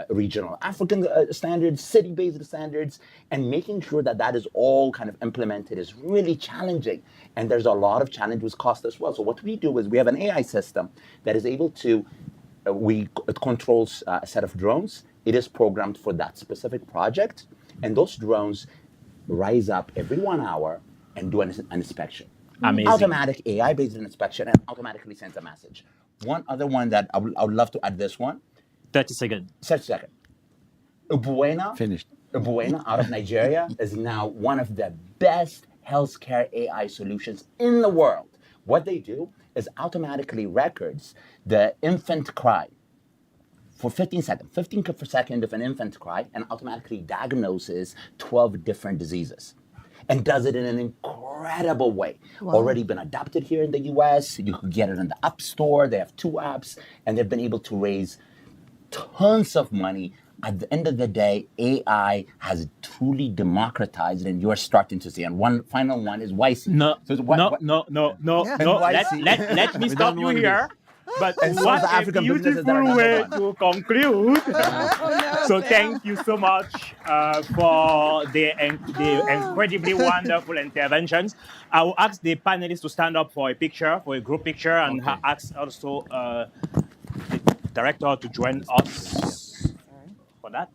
regional African standards, city-based standards, and making sure that that is all kind of implemented is really challenging. And there's a lot of challenge with cost as well. So what we do is we have an AI system that is able to, it controls a set of drones. It is programmed for that specific project. And those drones rise up every 1 hour and do an inspection. Amazing. Automatic AI-based inspection and automatically sends a message. One other one that I would love to add this one. 30 seconds. 30 seconds. Buena. Finished. Buena out of Nigeria is now one of the best healthcare AI solutions in the world. What they do is automatically records the infant cry for 15 seconds, 15 per second of an infant cry, and automatically diagnoses 12 different diseases. And does it in an incredible way. Wow. Already been adopted here in the US. You can get it in the App Store. They have 2 apps, and they've been able to raise tons of money. At the end of the day, AI has truly democratized, and you're starting to see. And one final one is YC. No, So no. NYC. Let me stop you here. But And so what the a African businesses that are beautiful way number to conclude. So thank you so much for the incredibly wonderful interventions. I will ask the panelists to stand up for a picture, for a group picture, and ask also the director to join us for that.